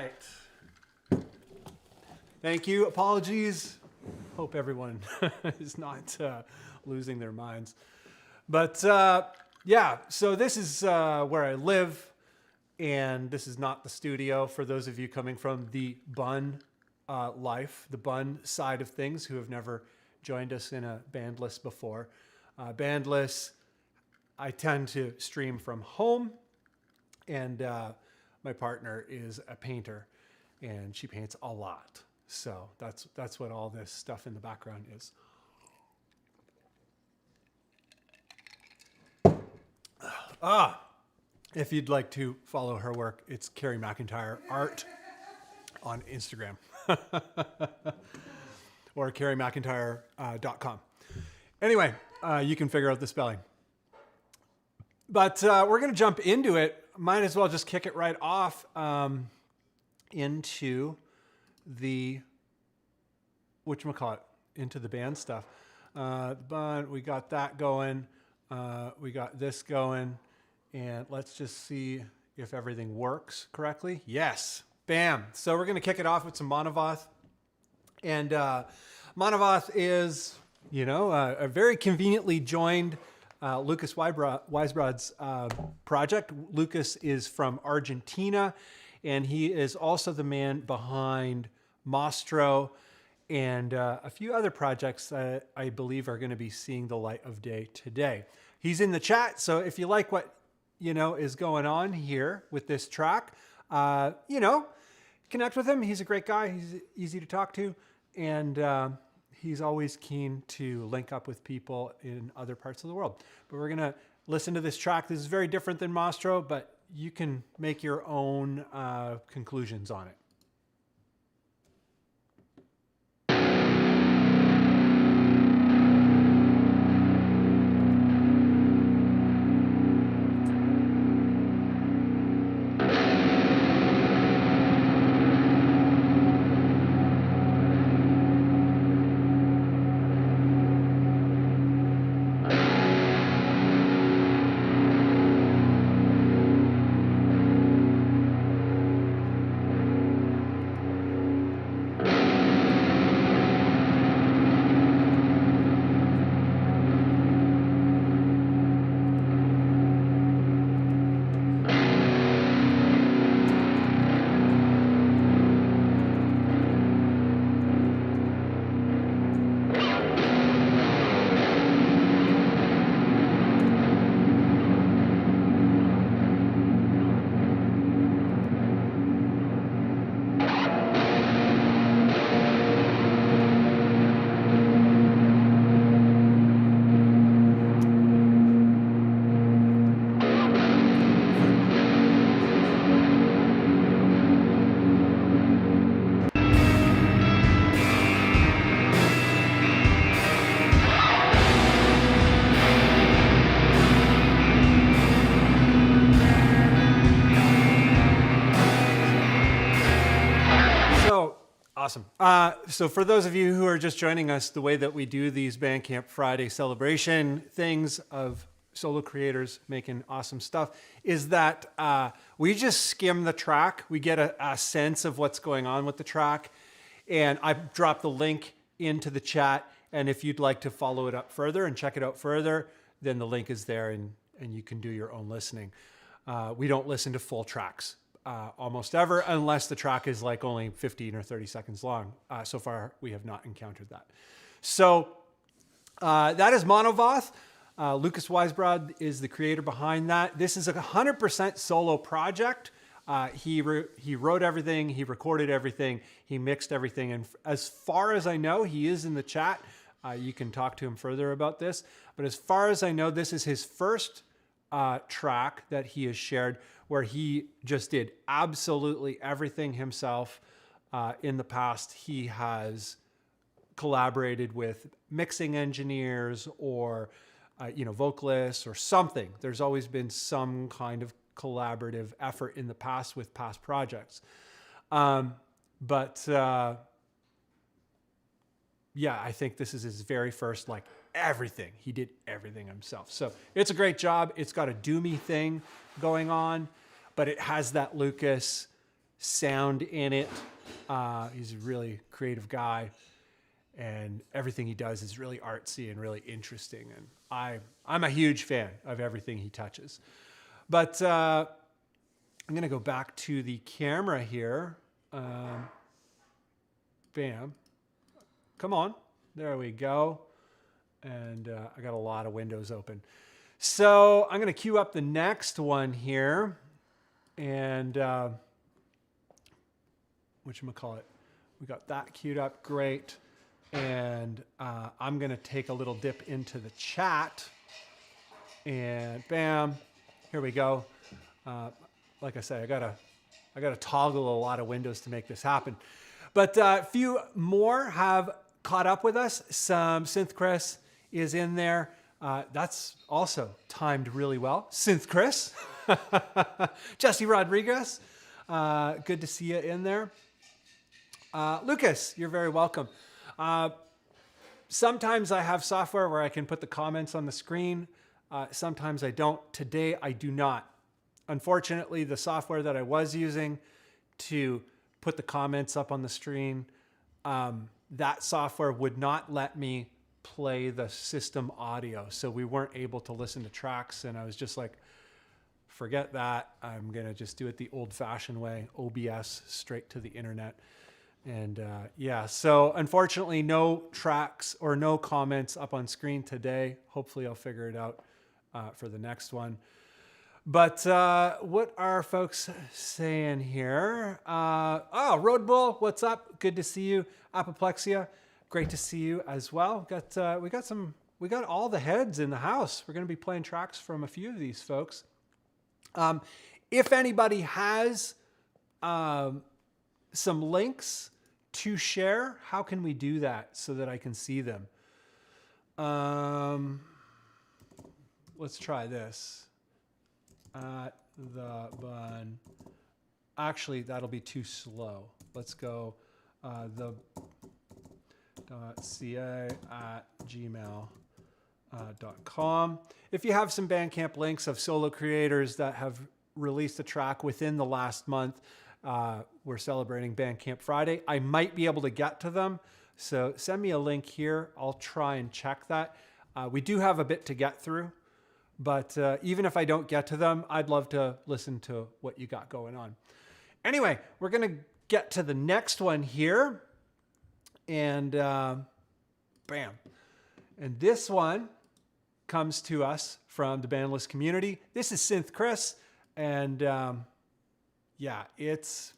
right. Thank you. Apologies. Hope everyone is not losing their minds. But yeah, so this is where I live, and this is not the studio for those of you coming from the Bunn life, the Bunn side of things who have never joined us in a bandless before. Bandless, I tend to stream from home, and my partner is a painter, and she paints a lot. So that's what all this stuff in the background is. If you'd like to follow her work, it's Carrie McIntyre Art on Instagram or carriemcintyre.com. Anyway, you can figure out the spelling. But we're going to jump into it. Might as well just kick it right off into the, whatchamacallit, into the band stuff. Bunn, we got that going. We got this going. And let's just see if everything works correctly. Yes. Bam. So we're going to kick it off with some Monovath. And Monovath is, you know, a very conveniently joined Lucas Weisbrod's project. Lucas is from Argentina, and he is also the man behind Mostro and a few other projects that I believe are going to be seeing the light of day today. He's in the chat, so if you like what is going on here with this track, connect with him. He's a great guy. He's easy to talk to, and he's always keen to link up with people in other parts of the world. But we're gonna listen to this track. This is very different than Mostro, but you can make your own conclusions on it. Awesome. So for those of you who are just joining us, the way that we do these Bandcamp Friday celebration things of solo creators making awesome stuff is that we just skim the track. We get a sense of what's going on with the track. And I dropped the link into the chat. And if you'd like to follow it up further and check it out further, then the link is there and you can do your own listening. We don't listen to full tracks. Almost ever, unless the track is like only 15 or 30 seconds long. So far, we have not encountered that. So that is Monovath. Lucas Weisbrod is the creator behind that. This is a 100% solo project. He wrote everything, he recorded everything, he mixed everything. And as far as I know, he is in the chat. You can talk to him further about this. But as far as I know, this is his first track that he has shared where he just did absolutely everything himself. In the past, he has collaborated with mixing engineers or vocalists or something. There's always been some kind of collaborative effort in the past with past projects. Yeah, I think this is his very first, everything. He did everything himself. So it's a great job. It's got a doomy thing going on, but it has that Lucas sound in it. He's a really creative guy, and everything he does is really artsy and really interesting. And I'm a huge fan of everything he touches. But I'm going to go back to the camera here. Bam. Come on. There we go. And I got a lot of windows open. So I'm going to queue up the next one here. And whatchamacallit? We got that queued up. Great. And I'm going to take a little dip into the chat. And bam. Here we go. Like I said, I got to toggle a lot of windows to make this happen. But a few more have caught up with us. Some Synth Chris is in there. That's also timed really well. Synth Chris. Jesse Rodriguez. Good to see you in there. Lucas, you're very welcome. Sometimes I have software where I can put the comments on the screen. Sometimes I don't. Today, I do not. Unfortunately, the software that I was using to put the comments up on the screen, that software would not let me play the system audio. So we weren't able to listen to tracks. And I was just like, forget that. I'm going to just do it the old-fashioned way, OBS, straight to the internet. And yeah, so unfortunately, no tracks or no comments up on screen today. Hopefully I'll figure it out for the next one. But what are folks saying here? Oh, Road Bull, what's up? Good to see you. Apoplexia, great to see you as well. We got all the heads in the house. We're going to be playing tracks from a few of these folks. If anybody has some links to share, how can we do that so that I can see them? Let's try this. At the Bunn. Actually, that'll be too slow. Let's go the.ca@gmail.com. If you have some Bandcamp links of solo creators that have released a track within the last month, we're celebrating Bandcamp Friday. I might be able to get to them. So send me a link here. I'll try and check that. We do have a bit to get through. But even if I don't get to them, I'd love to listen to what you got going on. Anyway, we're going to get to the next one here. And bam. And this one comes to us from the bandless community. This is Synth Chris. And yeah, it's...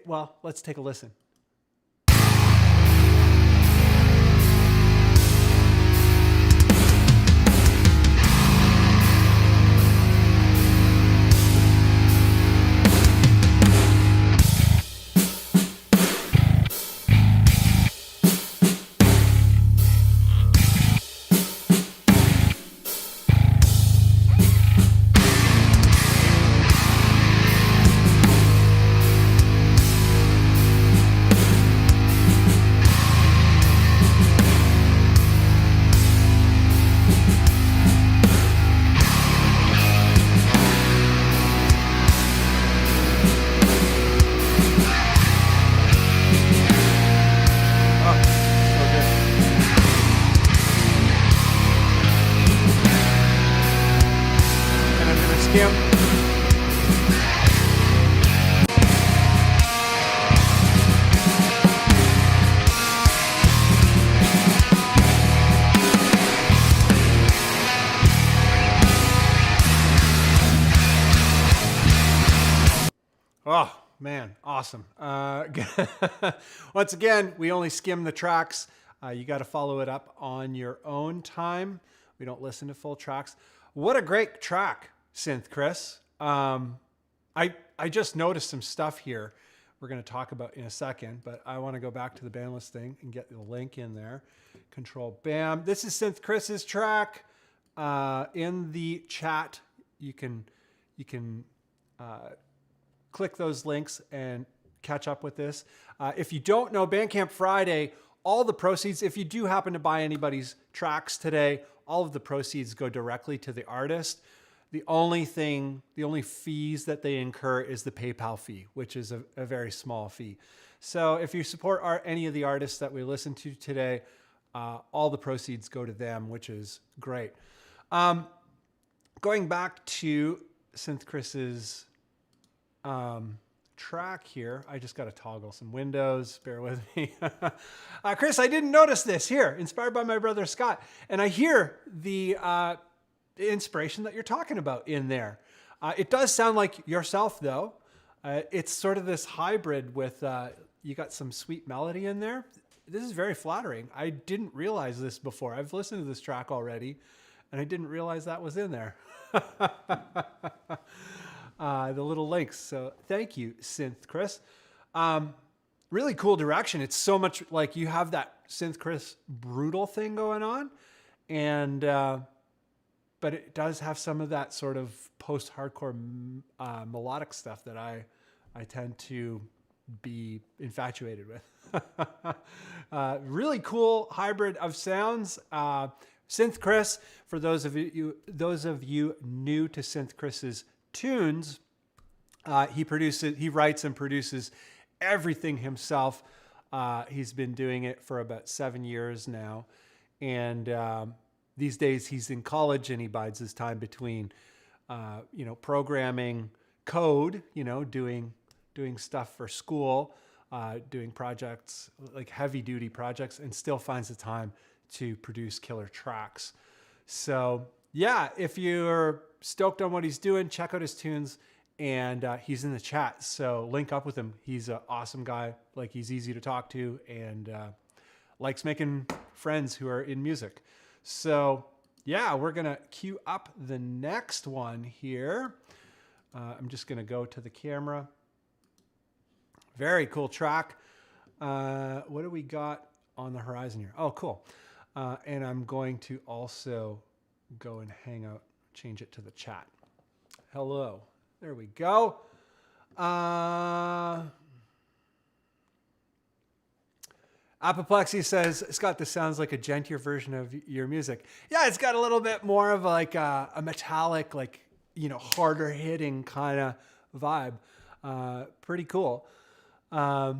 well, let's take a listen. Oh, man, awesome. Once again, we only skim the tracks. You got to follow it up on your own time. We don't listen to full tracks. What a great track, Synth Chris. I just noticed some stuff here we're going to talk about in a second, but I want to go back to the bandless thing and get the link in there. Control, bam. This is Synth Chris's track. In the chat, you can click those links and catch up with this. If you don't know, Bandcamp Friday, all the proceeds, if you do happen to buy anybody's tracks today, all of the proceeds go directly to the artist. The only fees that they incur is the PayPal fee, which is a very small fee. So if you support any of the artists that we listen to today, all the proceeds go to them, which is great. Going back to Synth Chris's track here, I just got to toggle some windows. Bear with me. Chris, I didn't notice this here, inspired by my brother Scott. And I hear the inspiration that you're talking about in there. It does sound like yourself, though. It's sort of this hybrid with, you got some sweet melody in there. This is very flattering. I didn't realize this before. I've listened to this track already, and I didn't realize that was in there. The little links. So thank you, Synth Chris. Really cool direction. It's so much like you have that Synth Chris brutal thing going on, and but it does have some of that sort of post-hardcore melodic stuff that I tend to be infatuated with. Really cool hybrid of sounds. Synth Chris, for those of you new to Synth Chris's tunes, he writes and produces everything himself. He's been doing it for about 7 years now, and these days he's in college and he bides his time between programming code, doing stuff for school, doing projects, like heavy duty projects, and still finds the time to produce killer tracks. So yeah, if you're stoked on what he's doing, check out his tunes, and he's in the chat. So link up with him. He's an awesome guy. Like, he's easy to talk to, and likes making friends who are in music. So yeah, we're going to queue up the next one here. I'm just going to go to the camera. Very cool track. What do we got on the horizon here? Oh, cool. And I'm going to also go and hang out, change it to the chat. Hello. There we go. Apoplexia says, Scott, this sounds like a gentler version of your music. Yeah, it's got a little bit more of like a metallic, like, harder hitting kind of vibe. Pretty cool. I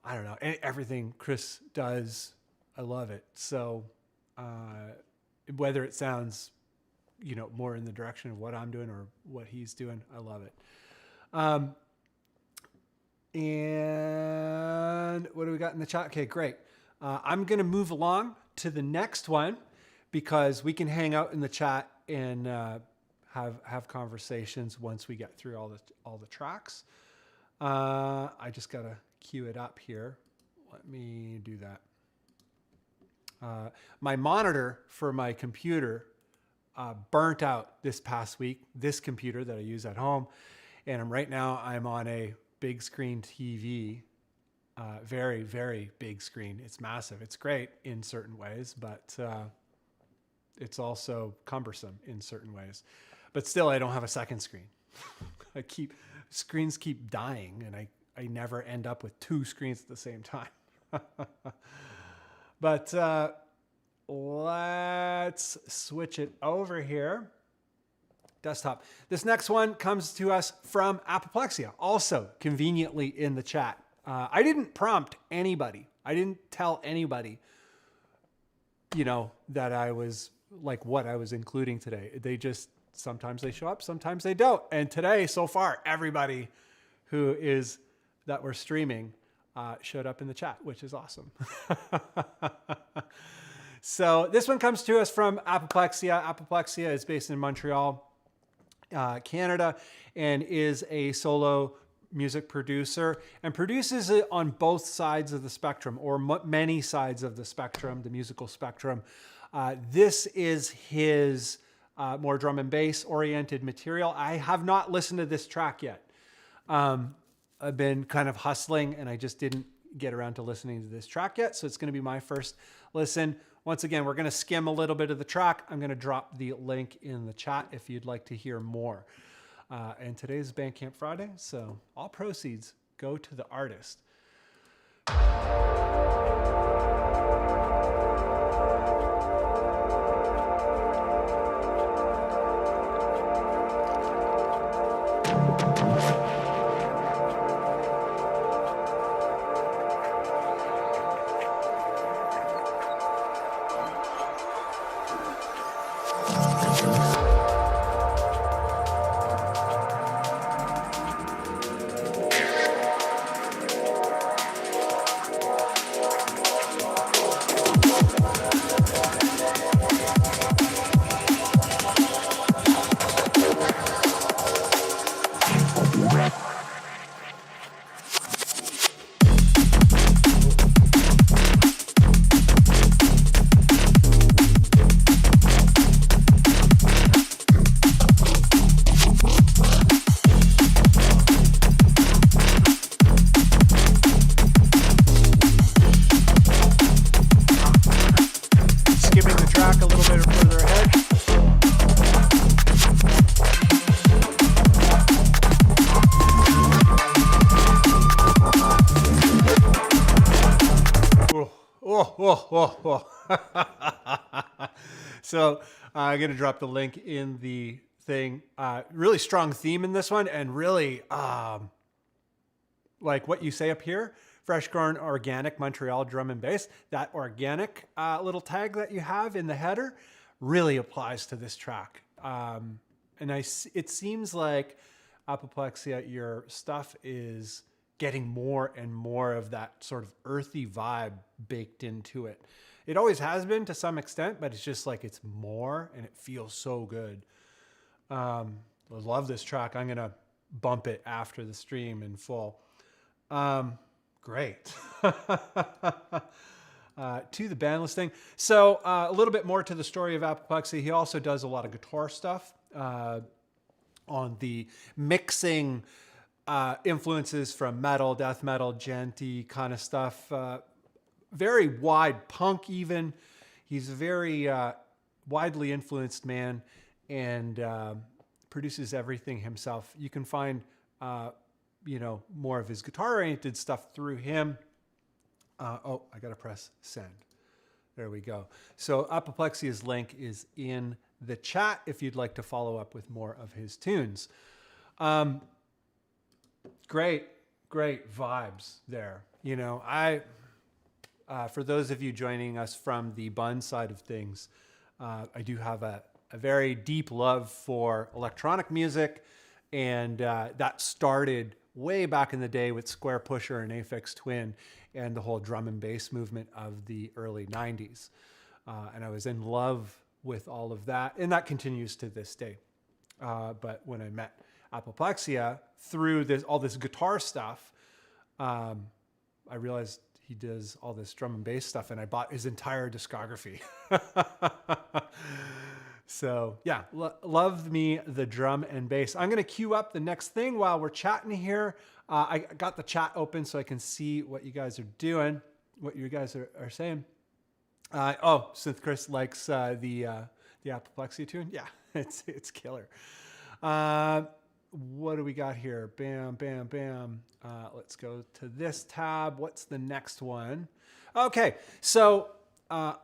don't know. Everything Chris does, I love it. So whether it sounds, more in the direction of what I'm doing or what he's doing, I love it. And what do we got in the chat? Okay, great. I'm going to move along to the next one because we can hang out in the chat and have conversations once we get through all the tracks. I just got to queue it up here. Let me do that. My monitor for my computer burnt out this past week, this computer that I use at home. And right now I'm on a big screen TV, very, very big screen. It's massive. It's great in certain ways, but it's also cumbersome in certain ways. But still, I don't have a second screen. Screens keep dying, and I never end up with two screens at the same time. But let's switch it over here. Desktop. This next one comes to us from Apoplexia, also conveniently in the chat. I didn't prompt anybody. I didn't tell anybody, that I was like what I was including today. They just, sometimes they show up, sometimes they don't. And today, so far, everybody that we're streaming showed up in the chat, which is awesome. So this one comes to us from Apoplexia. Apoplexia is based in Montreal, Canada, and is a solo music producer and produces it on both sides of the spectrum, or many sides of the spectrum, the musical spectrum. This is his more drum and bass oriented material. I have not listened to this track yet. I've been kind of hustling and I just didn't get around to listening to this track yet. So it's going to be my first listen. Once again, we're going to skim a little bit of the track. I'm going to drop the link in the chat if you'd like to hear more. And today's Bandcamp Friday, so all proceeds go to the artist. So I'm going to drop the link in the thing. Really strong theme in this one, and really like what you say up here, fresh grown organic Montreal drum and bass. That organic little tag that you have in the header really applies to this track. And it seems like Apoplexia, your stuff is getting more and more of that sort of earthy vibe baked into it. It always has been to some extent, but it's just like it's more, and it feels so good. I love this track. I'm going to bump it after the stream in full. Great. To the band listing. So a little bit more to the story of Apoplexia. He also does a lot of guitar stuff on the mixing influences from metal, death metal, djenty kind of stuff. Very wide punk even. He's a very widely influenced man and produces everything himself. You can find more of his guitar-oriented stuff through him. I got to press send. There we go. So Apoplexia's link is in the chat if you'd like to follow up with more of his tunes. Great vibes there. For those of you joining us from the Bunn side of things, I do have a very deep love for electronic music, and that started way back in the day with Square Pusher and Aphex Twin and the whole drum and bass movement of the early 90s. And I was in love with all of that, and that continues to this day. But when I met Apoplexia through all this guitar stuff, I realized he does all this drum and bass stuff, and I bought his entire discography. So yeah, love me the drum and bass. I'm going to queue up the next thing while we're chatting here. I got the chat open so I can see what you guys are doing, what you guys are saying. Synth Chris likes the Apoplexia tune. Yeah, it's killer. What do we got here? Bam, bam, bam. Let's go to this tab. What's the next one? Okay, so I'm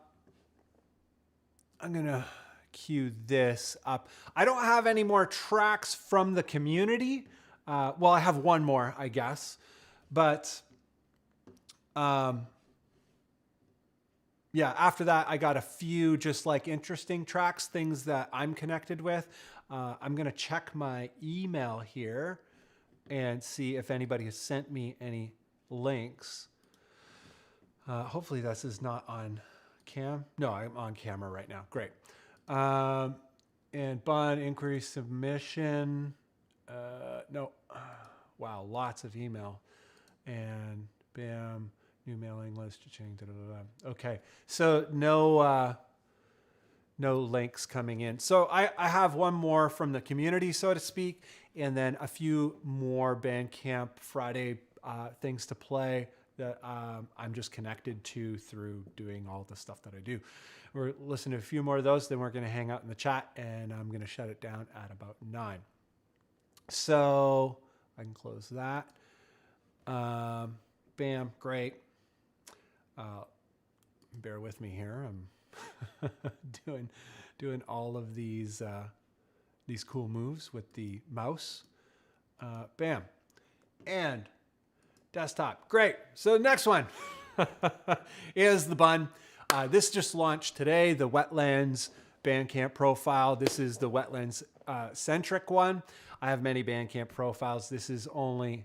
going to cue this up. I don't have any more tracks from the community. Well, I have one more, I guess. But yeah, after that, I got a few just like interesting tracks, things that I'm connected with. I'm going to check my email here and see if anybody has sent me any links. Hopefully this is not on cam. No, I'm on camera right now. Great. And Bunn, inquiry submission. No. Wow, lots of email. And bam, new mailing list to change. Okay, so no links coming in. So I have one more from the community, so to speak, and then a few more Bandcamp Friday things to play that I'm just connected to through doing all the stuff that I do. We're listening to a few more of those, then we're going to hang out in the chat, and I'm going to shut it down at about 9. So I can close that. Bam, great. Bear with me here. I'm doing all of these cool moves with the mouse. Bam, and desktop. Great. So the next one is the Bunn. This just launched today, the Wetlands Bandcamp profile. This is the Wetlands centric one. I have many Bandcamp profiles. This is only,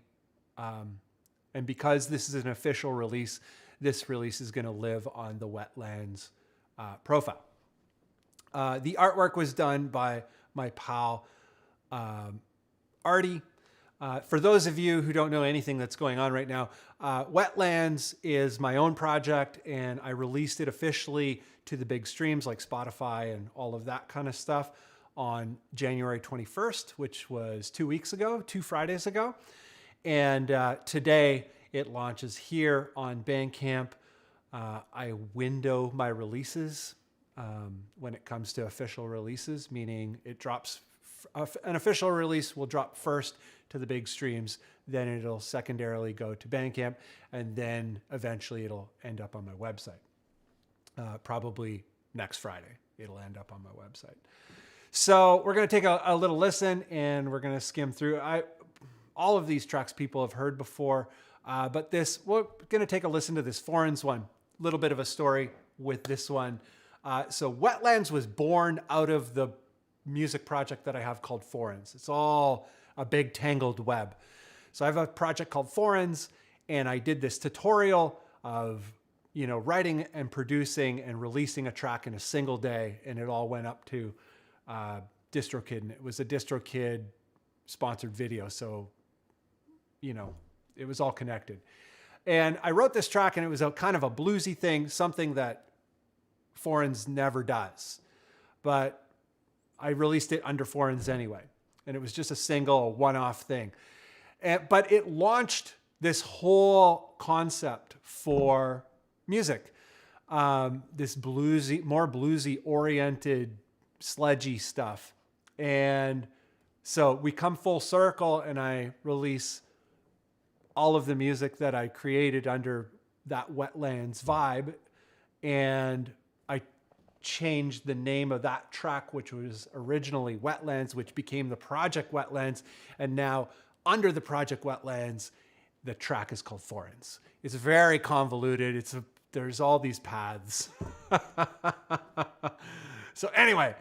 and because this is an official release, this release is going to live on the Wetlands profile. The artwork was done by my pal, Artie. For those of you who don't know anything that's going on right now, Wetlands is my own project, and I released it officially to the big streams like Spotify and all of that kind of stuff on January 21st, which was 2 weeks ago, 2 Fridays ago. And today it launches here on Bandcamp. I window my releases when it comes to official releases, meaning it drops, an official release will drop first to the big streams, then it'll secondarily go to Bandcamp, and then eventually it'll end up on my website. probably next Friday. It'll end up on my website. So we're going to take a little listen, and we're going to skim through. All of these tracks people have heard before, but we're going to take a listen to this Foreigns one. A little bit of a story with this one. So Wetlands was born out of the music project that I have called Foreigns. It's all a big tangled web. So I have a project called Foreigns, and I did this tutorial of writing and producing and releasing a track in a single day, and it all went up to DistroKid, and it was a DistroKid sponsored video, so it was all connected. And I wrote this track, and it was a kind of a bluesy thing, something that Foreigns never does, but I released it under Foreigns anyway, and it was just a single, one-off thing. But it launched this whole concept for music, this bluesy, more bluesy oriented, sledgy stuff. And so we come full circle, and I release all of the music that I created under that Wetlands vibe. And I changed the name of that track, which was originally Wetlands, which became the Project Wetlands. And now under the Project Wetlands, the track is called Foreigns. It's very convoluted. There's all these paths. So anyway.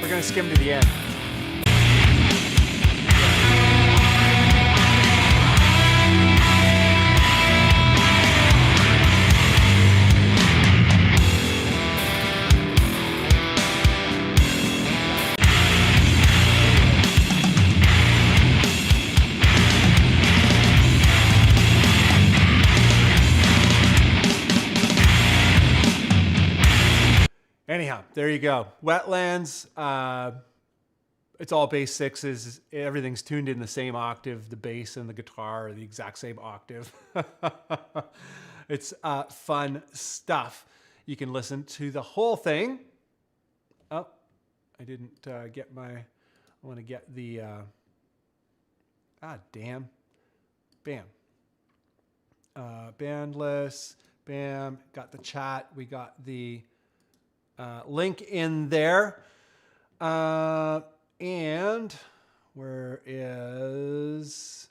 We're going to skim to the end. Anyhow, there you go. Wetlands. It's all bass sixes. Everything's tuned in the same octave. The bass and the guitar are the exact same octave. It's fun stuff. You can listen to the whole thing. Oh, I didn't get my... I want to get the... damn. Bam. Bandless. Bam. Got the chat. We got the... link in there. And where is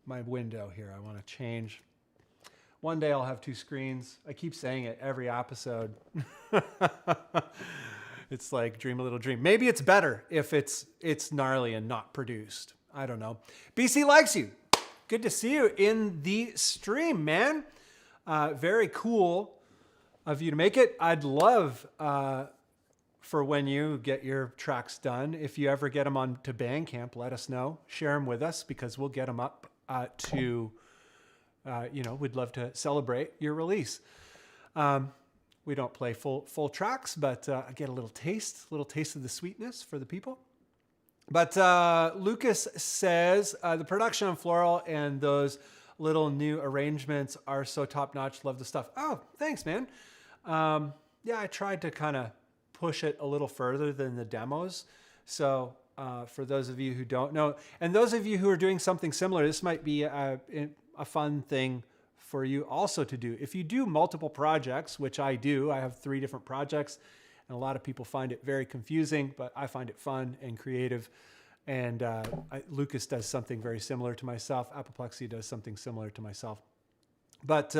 my window here? I want to change. One day I'll have two screens. I keep saying it every episode. It's like dream a little dream. Maybe it's better if it's gnarly and not produced. I don't know. BC likes you. Good to see you in the stream, man. Very cool of you to make it. I'd love for when you get your tracks done, if you ever get them on to Bandcamp, let us know. Share them with us, because we'll get them up to, we'd love to celebrate your release. We don't play full tracks, but I get a little taste of the sweetness for the people. But Lucas says, the production on Floral and those little new arrangements are so top-notch. Love the stuff. Oh, thanks, man. Yeah, I tried to kind of push it a little further than the demos. So for those of you who don't know, and those of you who are doing something similar, this might be a fun thing for you also to do. If you do multiple projects, which I do, I have 3 different projects, and a lot of people find it very confusing, but I find it fun and creative. And Lucas does something very similar to myself. Apoplexia does something similar to myself. But,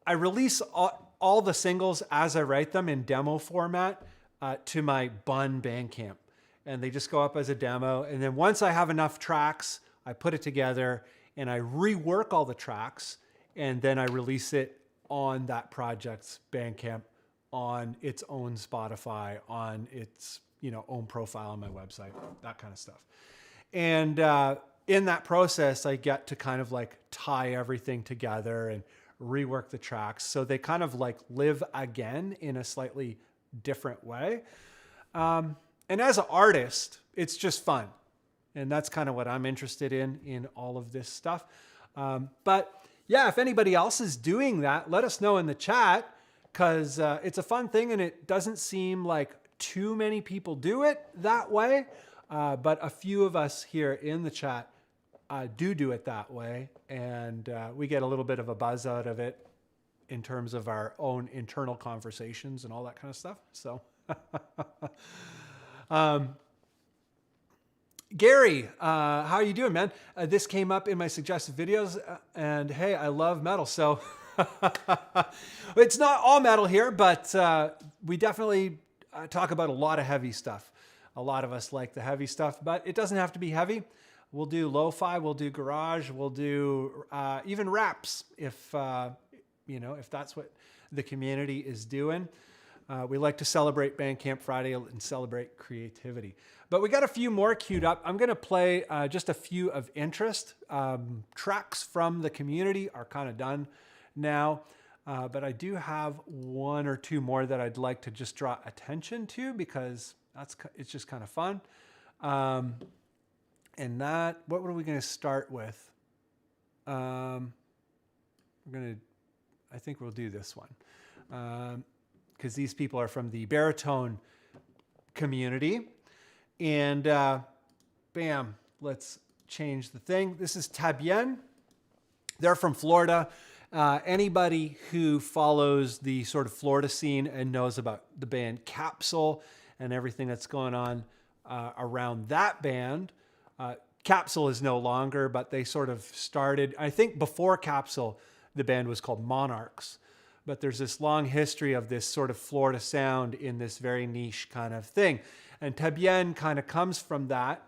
I release all the singles as I write them in demo format to my Bunn Bandcamp. And they just go up as a demo. And then once I have enough tracks, I put it together and I rework all the tracks. And then I release it on that project's Bandcamp, on its own Spotify, on its own profile on my website, that kind of stuff. And in that process, I get to kind of like tie everything together and rework the tracks so they kind of like live again in a slightly different way. And as an artist, it's just fun. And that's kind of what I'm interested in all of this stuff. But yeah, if anybody else is doing that, let us know in the chat, because it's a fun thing and it doesn't seem like too many people do it that way. But a few of us here in the chat do it that way. And we get a little bit of a buzz out of it in terms of our own internal conversations and all that kind of stuff. So Gary, how are you doing, man? This came up in my suggested videos, and hey, I love metal. So it's not all metal here, but we definitely talk about a lot of heavy stuff. A lot of us like the heavy stuff, but it doesn't have to be heavy. We'll do lo-fi, we'll do garage, we'll do even raps if if that's what the community is doing. We like to celebrate Bandcamp Friday and celebrate creativity. But we got a few more queued up. I'm going to play just a few of interest. Tracks from the community are kind of done now. But I do have one or two more that I'd like to just draw attention to, because it's just kind of fun. And that, what were we going to start with? I think we'll do this one. Because these people are from the baritone community. And bam, let's change the thing. This is Tabien. They're from Florida. Anybody who follows the sort of Florida scene and knows about the band Capsule and everything that's going on around that band. Capsule is no longer, but they sort of started, I think before Capsule, the band was called Monarchs. But there's this long history of this sort of Florida sound in this very niche kind of thing. And Tabien kind of comes from that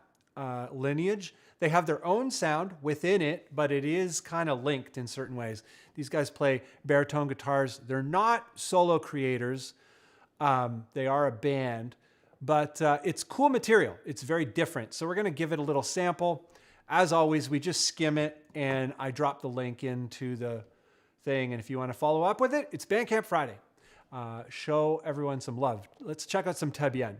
lineage. They have their own sound within it, but it is kind of linked in certain ways. These guys play baritone guitars. They're not solo creators. They are a band, but it's cool material. It's very different. So we're going to give it a little sample. As always, we just skim it, and I drop the link into the thing. And if you want to follow up with it, it's Bandcamp Friday. Show everyone some love. Let's check out some Tabien.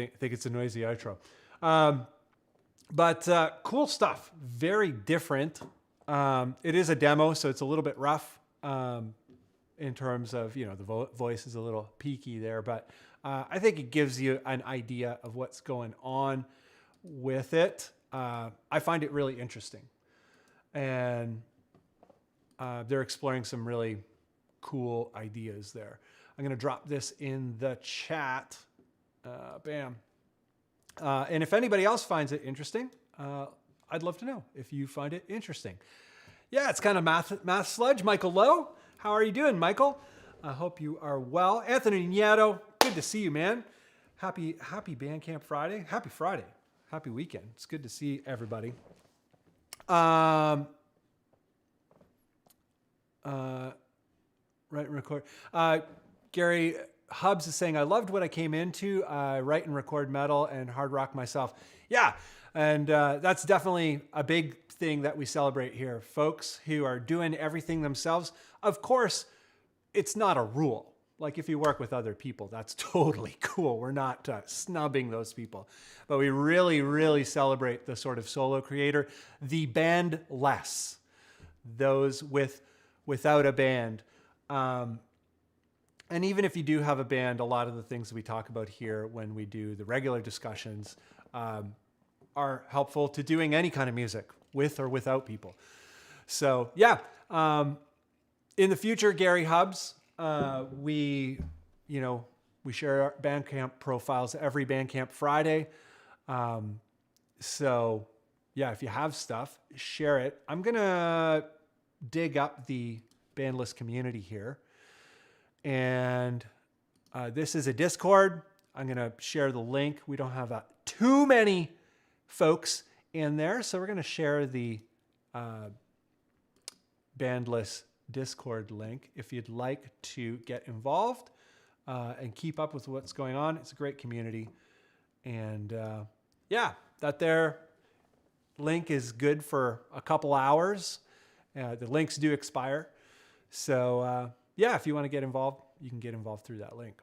I think it's a noisy outro. But cool stuff. Very different. It is a demo, so it's a little bit rough in terms of, the voice is a little peaky there. But I think it gives you an idea of what's going on with it. I find it really interesting. And they're exploring some really cool ideas there. I'm going to drop this in the chat. Bam. And if anybody else finds it interesting, I'd love to know if you find it interesting. Yeah, it's kind of math sludge. Michael Lowe, how are you doing, Michael? I hope you are well. Anthony Nieto, good to see you, man. Happy Bandcamp Friday. Happy Friday. Happy weekend. It's good to see everybody. Write and record. Gary Hubs is saying, I loved what I came into. I write and record metal and hard rock myself. Yeah, and that's definitely a big thing that we celebrate here. Folks who are doing everything themselves. Of course, it's not a rule. Like if you work with other people, that's totally cool. We're not snubbing those people. But we really, really celebrate the sort of solo creator, the bandless, those without a band. And even if you do have a band, a lot of the things we talk about here when we do the regular discussions are helpful to doing any kind of music with or without people. So yeah, in the future, Gary Hubs, we share our Bandcamp profiles every Bandcamp Friday. So yeah, if you have stuff, share it. I'm going to dig up the Bandless community here. And this is a Discord. I'm going to share the link. We don't have too many folks in there, so we're going to share the Bandless Discord link if you'd like to get involved and keep up with what's going on. It's a great community. And yeah, that there link is good for a couple hours. The links do expire. So yeah, if you want to get involved, you can get involved through that link.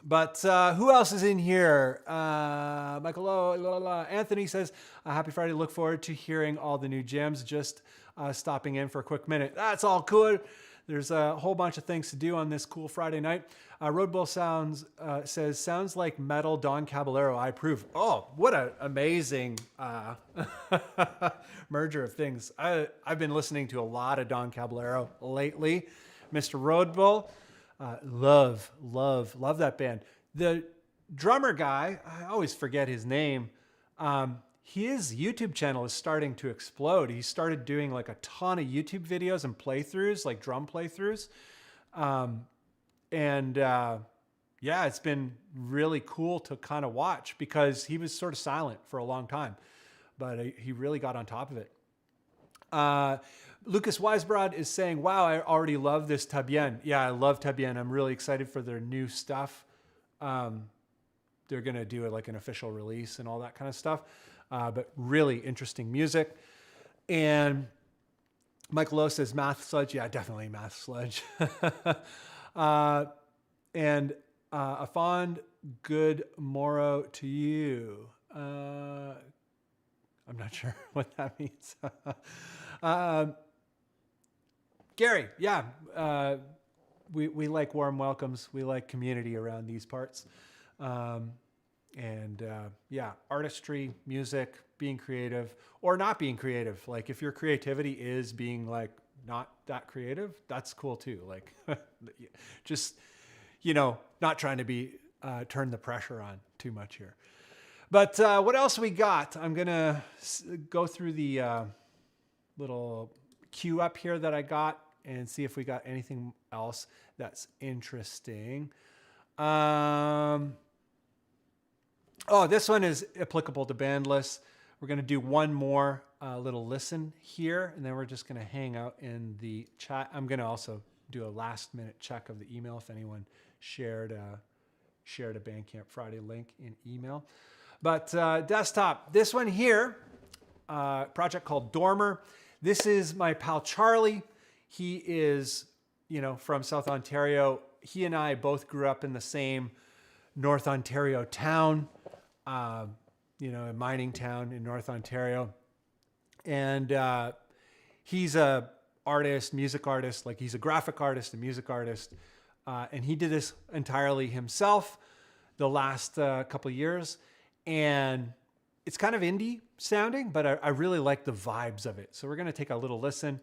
But who else is in here? Michael, Anthony says, happy Friday. Look forward to hearing all the new gems. Just stopping in for a quick minute. That's all cool. There's a whole bunch of things to do on this cool Friday night. Roadbull says, sounds like metal Don Caballero. I approve. Oh, what an amazing merger of things. I've been listening to a lot of Don Caballero lately. Mr. Roadbull, love that band. The drummer guy, I always forget his name. His YouTube channel is starting to explode. He started doing like a ton of YouTube videos and playthroughs, like drum playthroughs. Yeah, it's been really cool to kind of watch because he was sort of silent for a long time, but he really got on top of it. Lucas Weisbrod is saying, wow, I already love this Tabien. Yeah, I love Tabien. I'm really excited for their new stuff. They're going to do like an official release and all that kind of stuff. But really interesting music. And Michael Lowe says math sludge. Yeah, definitely math sludge. And a fond good morrow to you. I'm not sure what that means. Gary, yeah, we like warm welcomes. We like community around these parts. Yeah, artistry, music, being creative or not being creative. Like if your creativity is being like not that creative, that's cool too. Like just, not trying to be, turn the pressure on too much here. But what else we got? I'm going to go through the little queue up here that I got and see if we got anything else that's interesting. This one is applicable to Bandless. We're going to do one more little listen here, and then we're just going to hang out in the chat. I'm going to also do a last-minute check of the email if anyone shared a Bandcamp Friday link in email. But desktop, this one here, project called Dormer. This is my pal Charlie. He is, from South Ontario. He and I both grew up in the same North Ontario town, a mining town in North Ontario. And he's a artist, music artist, like he's a graphic artist, a music artist. And he did this entirely himself the last couple of years. And it's kind of indie sounding, but I really like the vibes of it. So we're going to take a little listen.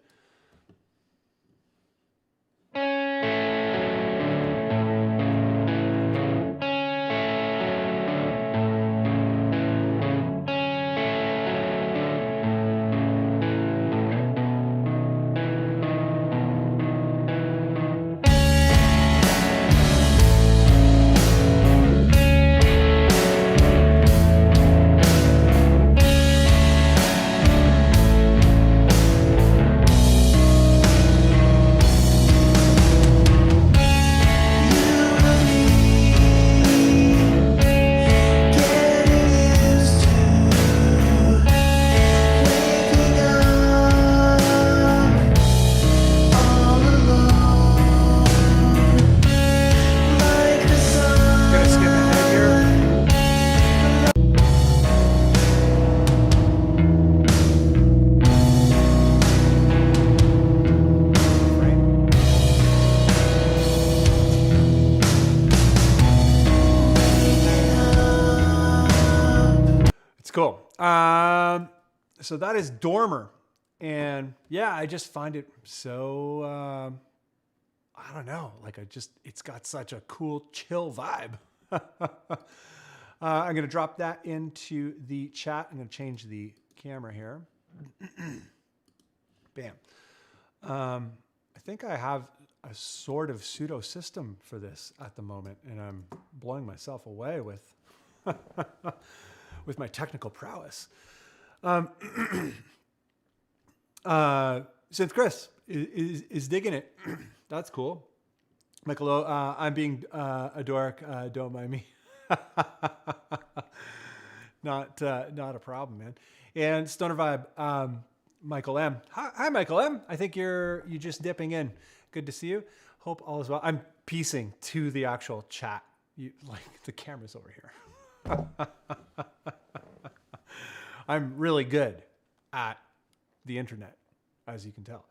So that is Dormer. And yeah, I just find it so, I don't know, like it's got such a cool, chill vibe. I'm going to drop that into the chat. I'm going to change the camera here. Bam. I think I have a sort of pseudo system for this at the moment, and I'm blowing myself away with with my technical prowess. Synth Chris is digging it. That's cool. Michael, I'm being a dork. Don't mind me. Not a problem, man. And Stoner Vibe, Michael M. Hi, Michael M. I think you just dipping in. Good to see you. Hope all is well. I'm piecing to the actual chat. Like the camera's over here. I'm really good at the internet, as you can tell.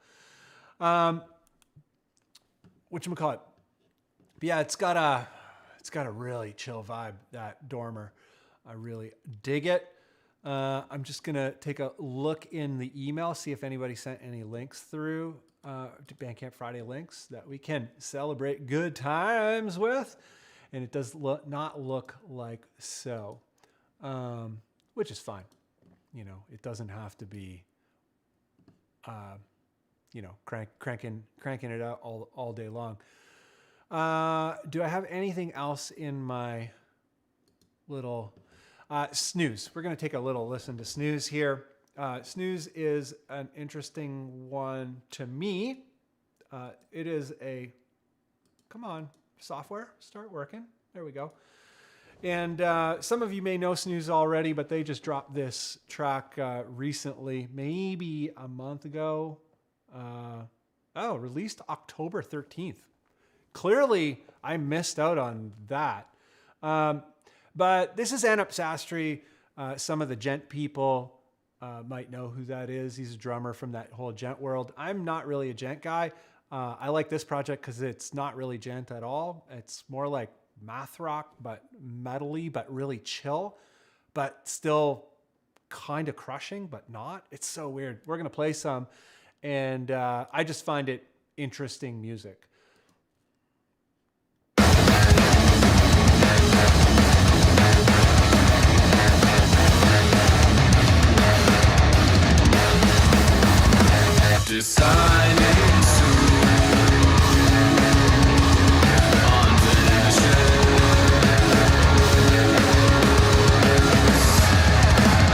Whatchamacallit? But yeah, it's got a really chill vibe, that Dormer. I really dig it. I'm just gonna take a look in the email, see if anybody sent any links through to Bandcamp Friday links that we can celebrate good times with. And it does not look like so, which is fine. You know, it doesn't have to be, you know, cranking it out all day long. Do I have anything else in my little snooze? We're going to take a little listen to snooze here. Snooze is an interesting one to me. It is come on, software, start working. There we go. And some of you may know Snooze already, but they just dropped this track recently, maybe a month ago. Released October 13th. Clearly, I missed out on that. But this is anapsastry. Some of the gent people might know who that is. He's a drummer from that whole gent world. I'm not really a gent guy. I like this project because it's not really gent at all. It's more like math rock, but metally, but really chill, but still kind of crushing, but not. It's so weird. We're going to play some, and I just find it interesting music. Deciding soon on direction,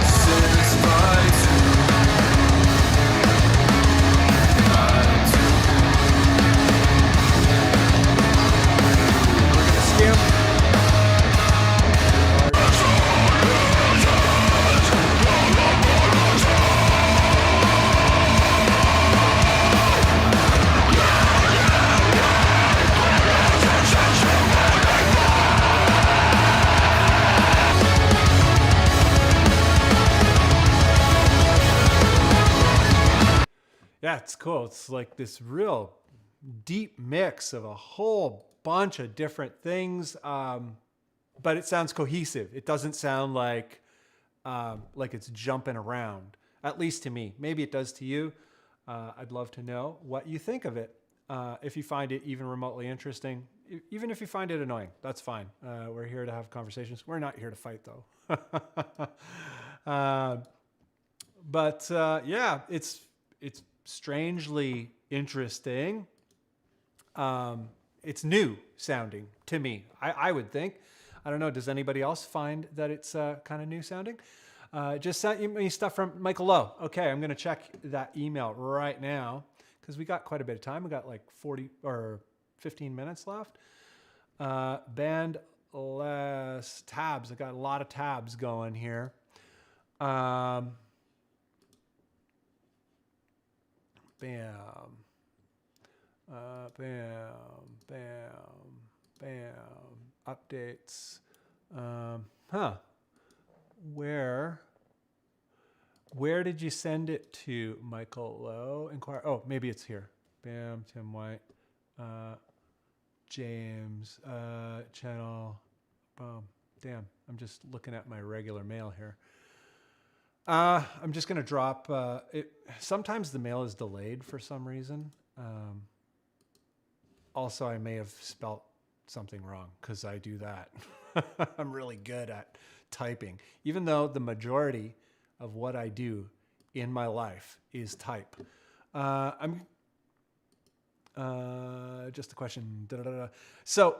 satisfied Yeah, it's cool. It's like this real deep mix of a whole bunch of different things, but it sounds cohesive. It doesn't sound like it's jumping around, at least to me. Maybe it does to you. I'd love to know what you think of it. If you find it even remotely interesting, even if you find it annoying, that's fine. We're here to have conversations. We're not here to fight, though. Yeah, it's strangely interesting. It's new sounding to me, I would think. I don't know. Does anybody else find that it's kind of new sounding? Just sent me stuff from Michael Lowe. Okay, I'm going to check that email right now because we got quite a bit of time. We got like 40 or 15 minutes left. Band less tabs. I got a lot of tabs going here. Bam. Bam. Updates. Where did you send it to, Michael Lowe? Inquire. Oh, maybe it's here. Bam. Tim White. James. Channel. Boom. Damn. I'm just looking at my regular mail here. I'm just going to drop it. Sometimes the mail is delayed for some reason. Also, I may have spelt something wrong because I do that. I'm really good at typing, even though the majority of what I do in my life is type. I'm just a question. So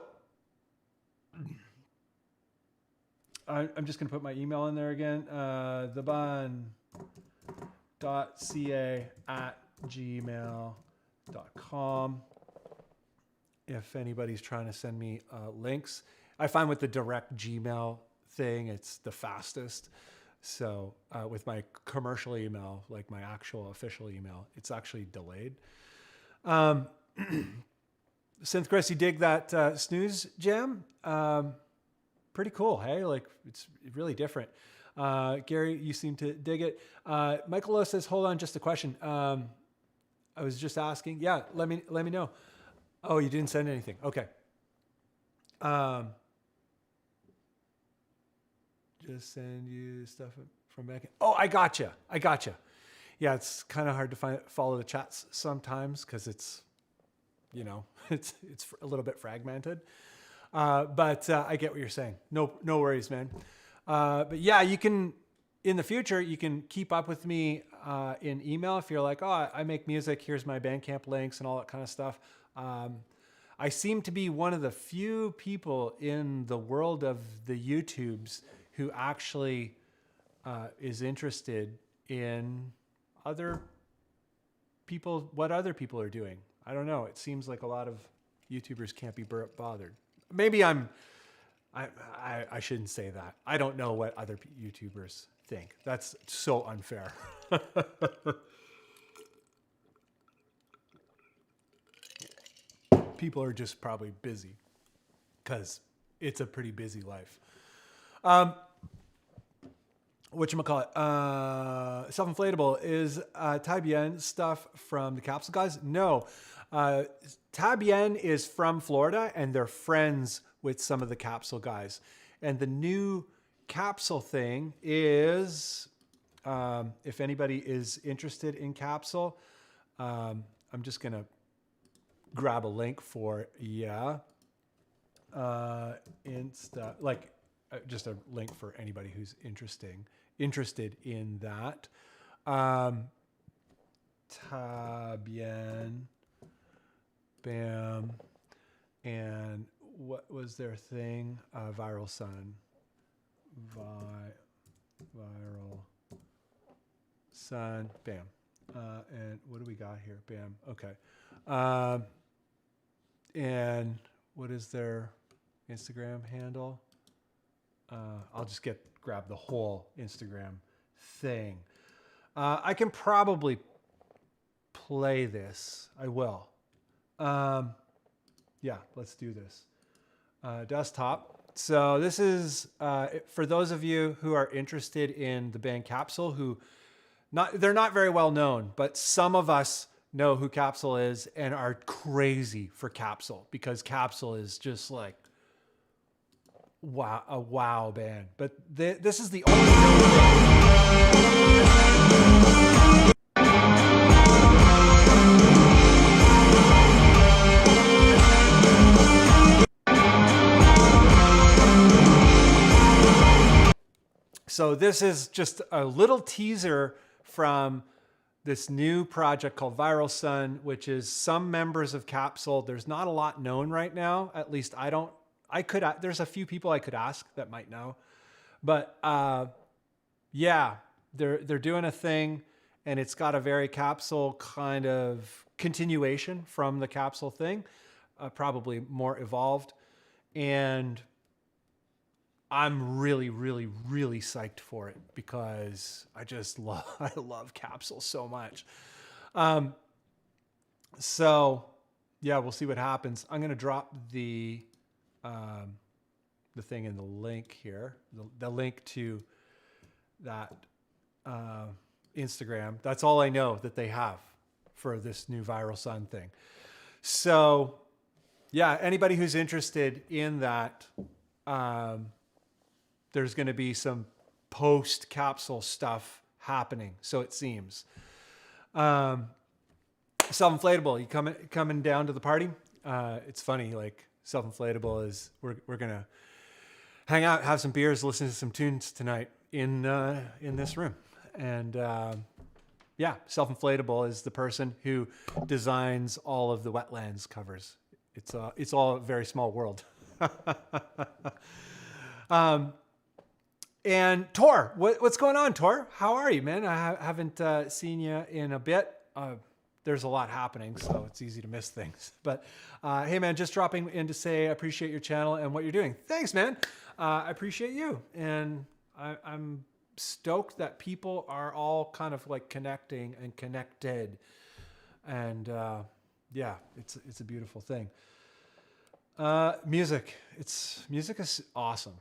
I'm just going to put my email in there again. thebun.ca@gmail.com. If anybody's trying to send me links, I find with the direct Gmail thing, it's the fastest. So with my commercial email, like my actual official email, it's actually delayed. Synth Chris, you dig that snooze jam? Pretty cool, hey? Like, it's really different. Gary, you seem to dig it. Michael O says, hold on, just a question. I was just asking. Yeah, let me know. Oh, you didn't send anything. Okay. Just send you stuff from back. Oh, I gotcha. Yeah, it's kind of hard to follow the chats sometimes because it's, it's a little bit fragmented. But I get what you're saying. No worries, man. But yeah, you can, in the future, you can keep up with me in email if you're like, oh, I make music. Here's my Bandcamp links and all that kind of stuff. I seem to be one of the few people in the world of the YouTubes who actually is interested in other people, what other people are doing. I don't know. It seems like a lot of YouTubers can't be bothered. Maybe I shouldn't say that. I don't know what other YouTubers think. That's so unfair. People are just probably busy because it's a pretty busy life. Whatchamacallit? Self-inflatable is Tabien stuff from the Capsule guys? No. Tabien is from Florida and they're friends with some of the Capsule guys. And the new Capsule thing is, if anybody is interested in Capsule, I'm just going to grab a link for, just a link for anybody who's interested in that. Tabien, bam, and what was their thing? Viral Sun. Viral Sun, bam. And what do we got here? Bam, okay. And what is their Instagram handle? I'll just grab the whole Instagram thing. I can probably play this. I will. Yeah, let's do this. Desktop. So this is for those of you who are interested in the band Capsule, they're not very well known, but some of us know who Capsule is and are crazy for Capsule because Capsule is just like a wow band. But this is the only known So this is just a little teaser from this new project called Viral Sun, which is some members of Capsule. There's not a lot known right now. At least there's a few people I could ask that might know, but yeah, they're doing a thing and it's got a very Capsule kind of continuation from the Capsule thing, probably more evolved. And I'm really, really, really psyched for it because I love Capsule so much. So yeah, we'll see what happens. I'm going to drop the thing in the link here, the link to that Instagram. That's all I know that they have for this new Viral Sun thing. So yeah, anybody who's interested in that, there's going to be some post-Capsule stuff happening, so it seems. Self-inflatable, you coming down to the party? It's funny, like self-inflatable is we're gonna hang out, have some beers, listen to some tunes tonight in this room, and yeah, self-inflatable is the person who designs all of the Wetlands covers. It's all a very small world. And Tor, what's going on, Tor? How are you, man? I haven't seen you in a bit. There's a lot happening, so it's easy to miss things. But hey, man, just dropping in to say I appreciate your channel and what you're doing. Thanks, man. I appreciate you, and I'm stoked that people are all kind of like connecting and connected, and yeah, it's a beautiful thing. Music is awesome.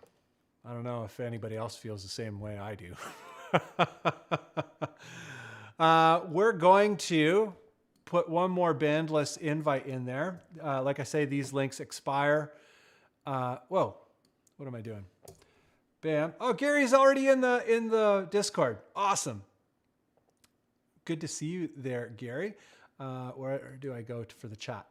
I don't know if anybody else feels the same way I do. We're going to put one more band list invite in there. Like I say, these links expire. Whoa, what am I doing? Bam. Oh, Gary's already in the Discord. Awesome. Good to see you there, Gary. Where do I go for the chat?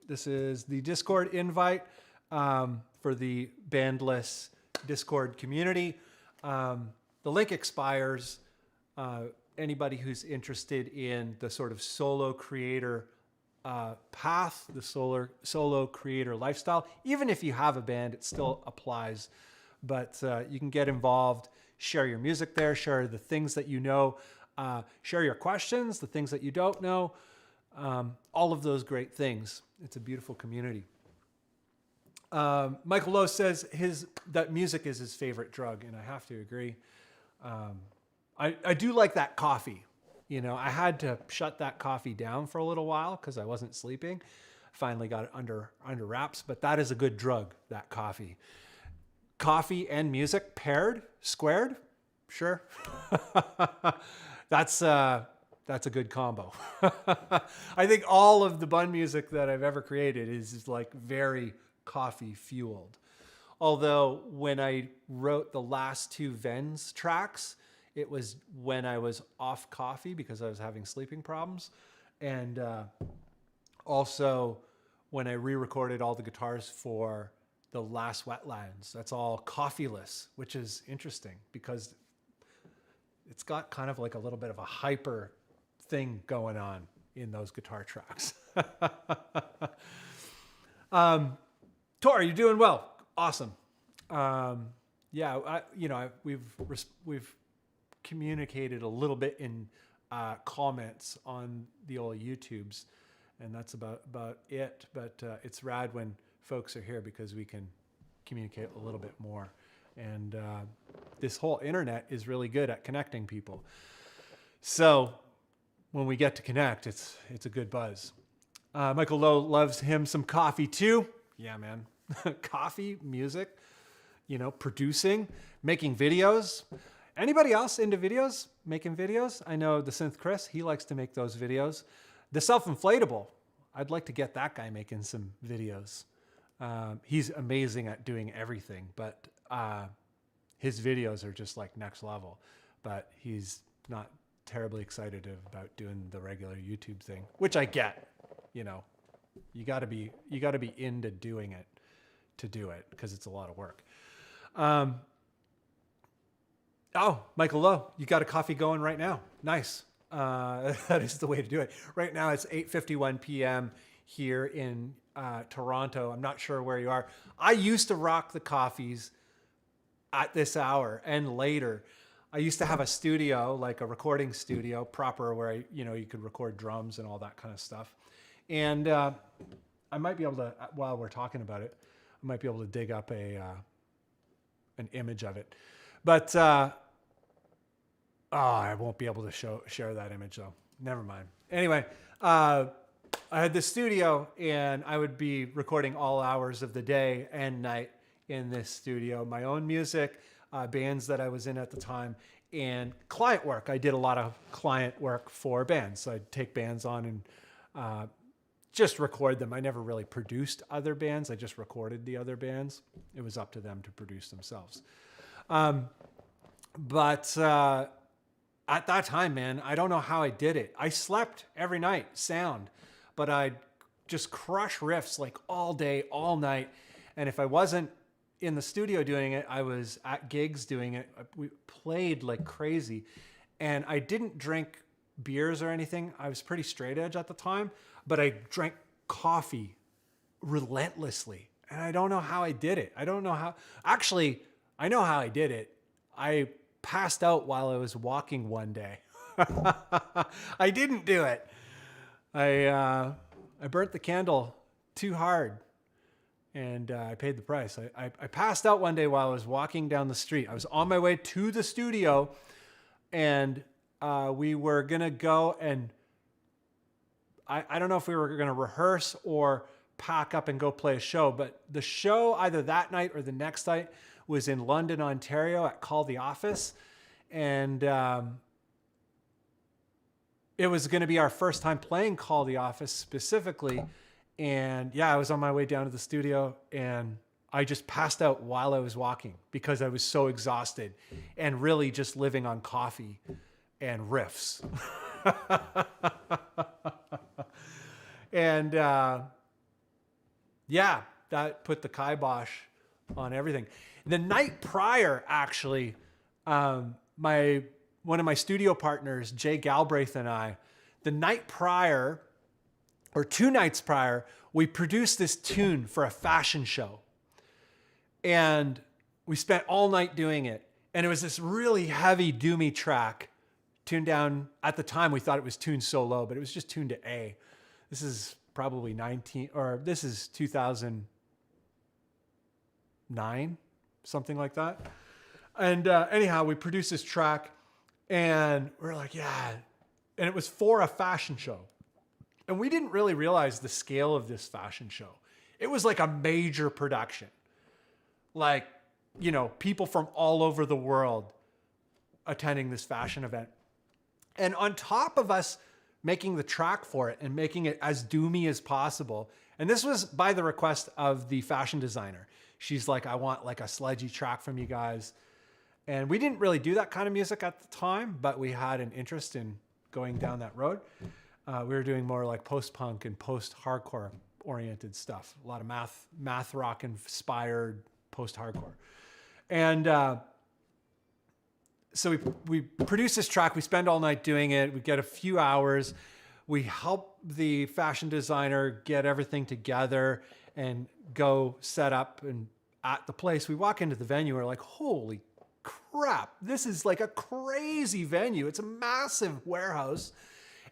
This is the Discord invite for the bandless Discord community. The link expires. Anybody who's interested in the sort of solo creator path, the solo creator lifestyle, even if you have a band, it still applies. But you can get involved, share your music there, share the things that you know, share your questions, the things that you don't know, all of those great things. It's a beautiful community. Michael Lowe says that music is his favorite drug, and I have to agree. I do like that coffee. You know, I had to shut that coffee down for a little while because I wasn't sleeping. Finally got it under wraps, but that is a good drug, that coffee. Coffee and music paired, squared, sure. That's a good combo. I think all of the Bunn music that I've ever created is like very coffee fueled. Although when I wrote the last two Vens tracks, it was when I was off coffee because I was having sleeping problems. And also when I re-recorded all the guitars for the last Wetlands, that's all coffeeless, which is interesting because it's got kind of like a little bit of a hyper thing going on in those guitar tracks. Tor, you're doing well. Awesome. Yeah, we've communicated a little bit in comments on the old YouTubes, and that's about it. But it's rad when folks are here because we can communicate a little bit more. And this whole internet is really good at connecting people. So when we get to connect, it's a good buzz. Michael Lowe loves him some coffee too. Yeah, man. Coffee, music, producing, making videos. Anybody else into videos, making videos? I know the Synth Chris, he likes to make those videos. The self-inflatable, I'd like to get that guy making some videos. He's amazing at doing everything, but his videos are just like next level. But he's not terribly excited about doing the regular YouTube thing, which I get. You got to be into doing it to do it because it's a lot of work. Oh, Michael Lowe, you got a coffee going right now. Nice. That is the way to do it. Right now it's 8:51 p.m. here in Toronto. I'm not sure where you are. I used to rock the coffees at this hour and later. I used to have a studio, like a recording studio proper where you could record drums and all that kind of stuff. And I might be able to, while we're talking about it, I might be able to dig up an image of it. But I won't be able to share that image though. Never mind. Anyway, I had this studio and I would be recording all hours of the day and night in this studio. My own music, bands that I was in at the time, and client work. I did a lot of client work for bands. So I'd take bands on and just record them. I never really produced other bands. I just recorded the other bands. It was up to them to produce themselves. But at that time, man, I don't know how I did it. I slept every night, sound, but I'd just crush riffs like all day, all night. And if I wasn't in the studio doing it, I was at gigs doing it. We played like crazy. And I didn't drink beers or anything. I was pretty straight edge at the time, but I drank coffee relentlessly. And I don't know how I did it. I don't know how. Actually, I know how I did it. I passed out while I was walking one day. I didn't do it. I burnt the candle too hard, and I paid the price. I passed out one day while I was walking down the street. I was on my way to the studio, and we were gonna go and I don't know if we were gonna rehearse or pack up and go play a show, but the show either that night or the next night was in London, Ontario at Call the Office. And it was going to be our first time playing Call the Office specifically. And yeah, I was on my way down to the studio and I just passed out while I was walking because I was so exhausted and really just living on coffee and riffs. And yeah, that put the kibosh on everything. The night prior, actually, one of my studio partners, Jay Galbraith, and I, the night prior, or 2 nights prior, we produced this tune for a fashion show. And we spent all night doing it. And it was this really heavy, doomy track, tuned down. At the time, we thought it was tuned so low, but it was just tuned to A. This is probably 2009, something like that. And anyhow, we produced this track and we're like, yeah. And it was for a fashion show. And we didn't really realize the scale of this fashion show. It was like a major production. Like, you know, people from all over the world attending this fashion event. And on top of us making the track for it and making it as doomy as possible. And this was by the request of the fashion designer. She's like, I want like a sludgy track from you guys. And we didn't really do that kind of music at the time, but we had an interest in going down that road. We were doing more like post-punk and post-hardcore oriented stuff. A lot of math rock inspired post-hardcore. And so we produce this track. We spend all night doing it. We get a few hours. We help the fashion designer get everything together and go set up and at the place. We walk into the venue. We're like, holy crap, this is like a crazy venue. It's a massive warehouse.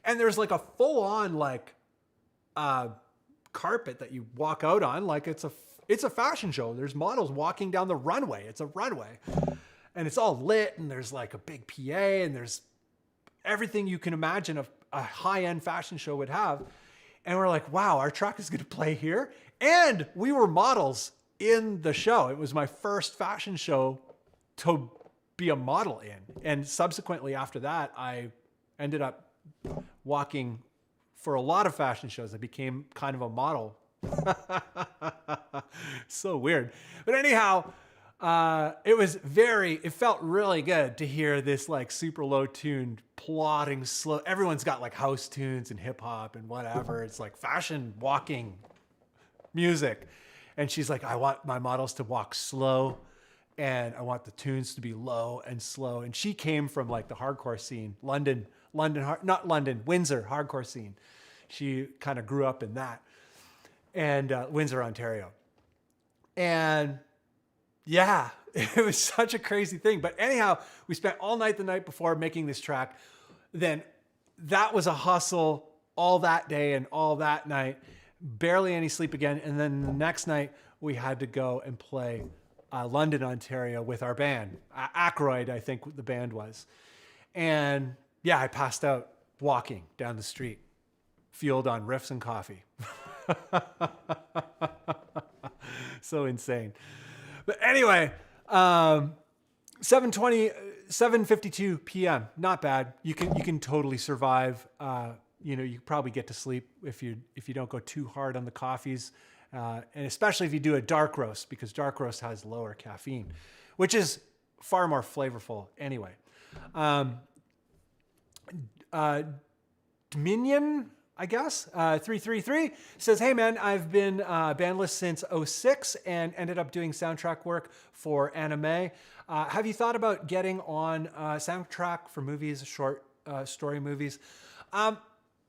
And there's like a full on like carpet that you walk out on. Like it's a fashion show. There's models walking down the runway. It's a runway and it's all lit and there's like a big PA and there's everything you can imagine a high-end fashion show would have. And we're like, wow, our track is going to play here. And we were models in the show. It was my first fashion show to be a model in. And subsequently after that, I ended up walking for a lot of fashion shows. I became kind of a model. So weird. But anyhow, it felt really good to hear this like super low tuned plodding slow. Everyone's got like house tunes and hip hop and whatever. It's like fashion walking music. And she's like, I want my models to walk slow and I want the tunes to be low and slow. And she came from like the hardcore scene, Windsor hardcore scene. She kind of grew up in that and Windsor, Ontario. And yeah, it was such a crazy thing. But anyhow, we spent all night the night before making this track. Then that was a hustle all that day and all that night. Barely any sleep again. And then the next night we had to go and play London, Ontario with our band. Ackroyd, I think the band was. And yeah, I passed out walking down the street, fueled on riffs and coffee. So insane. But anyway, 7:52 p.m. Not bad. You can totally survive. You probably get to sleep if you don't go too hard on the coffees, and especially if you do a dark roast, because dark roast has lower caffeine, which is far more flavorful anyway. Dominion, I guess, 333 says, hey man, I've been bandless since '06 and ended up doing soundtrack work for anime. Have you thought about getting on soundtrack for movies, short story movies?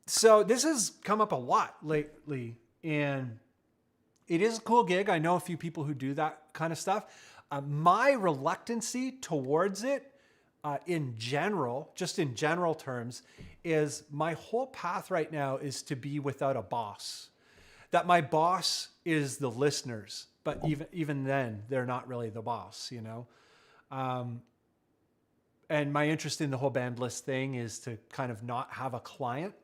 So this has come up a lot lately, and it is a cool gig. I know a few people who do that kind of stuff. My reluctancy towards it, in general, just in general terms, is my whole path right now is to be without a boss. That my boss is the listeners, but even then, they're not really the boss, you know? And my interest in the whole bandless thing is to kind of not have a client.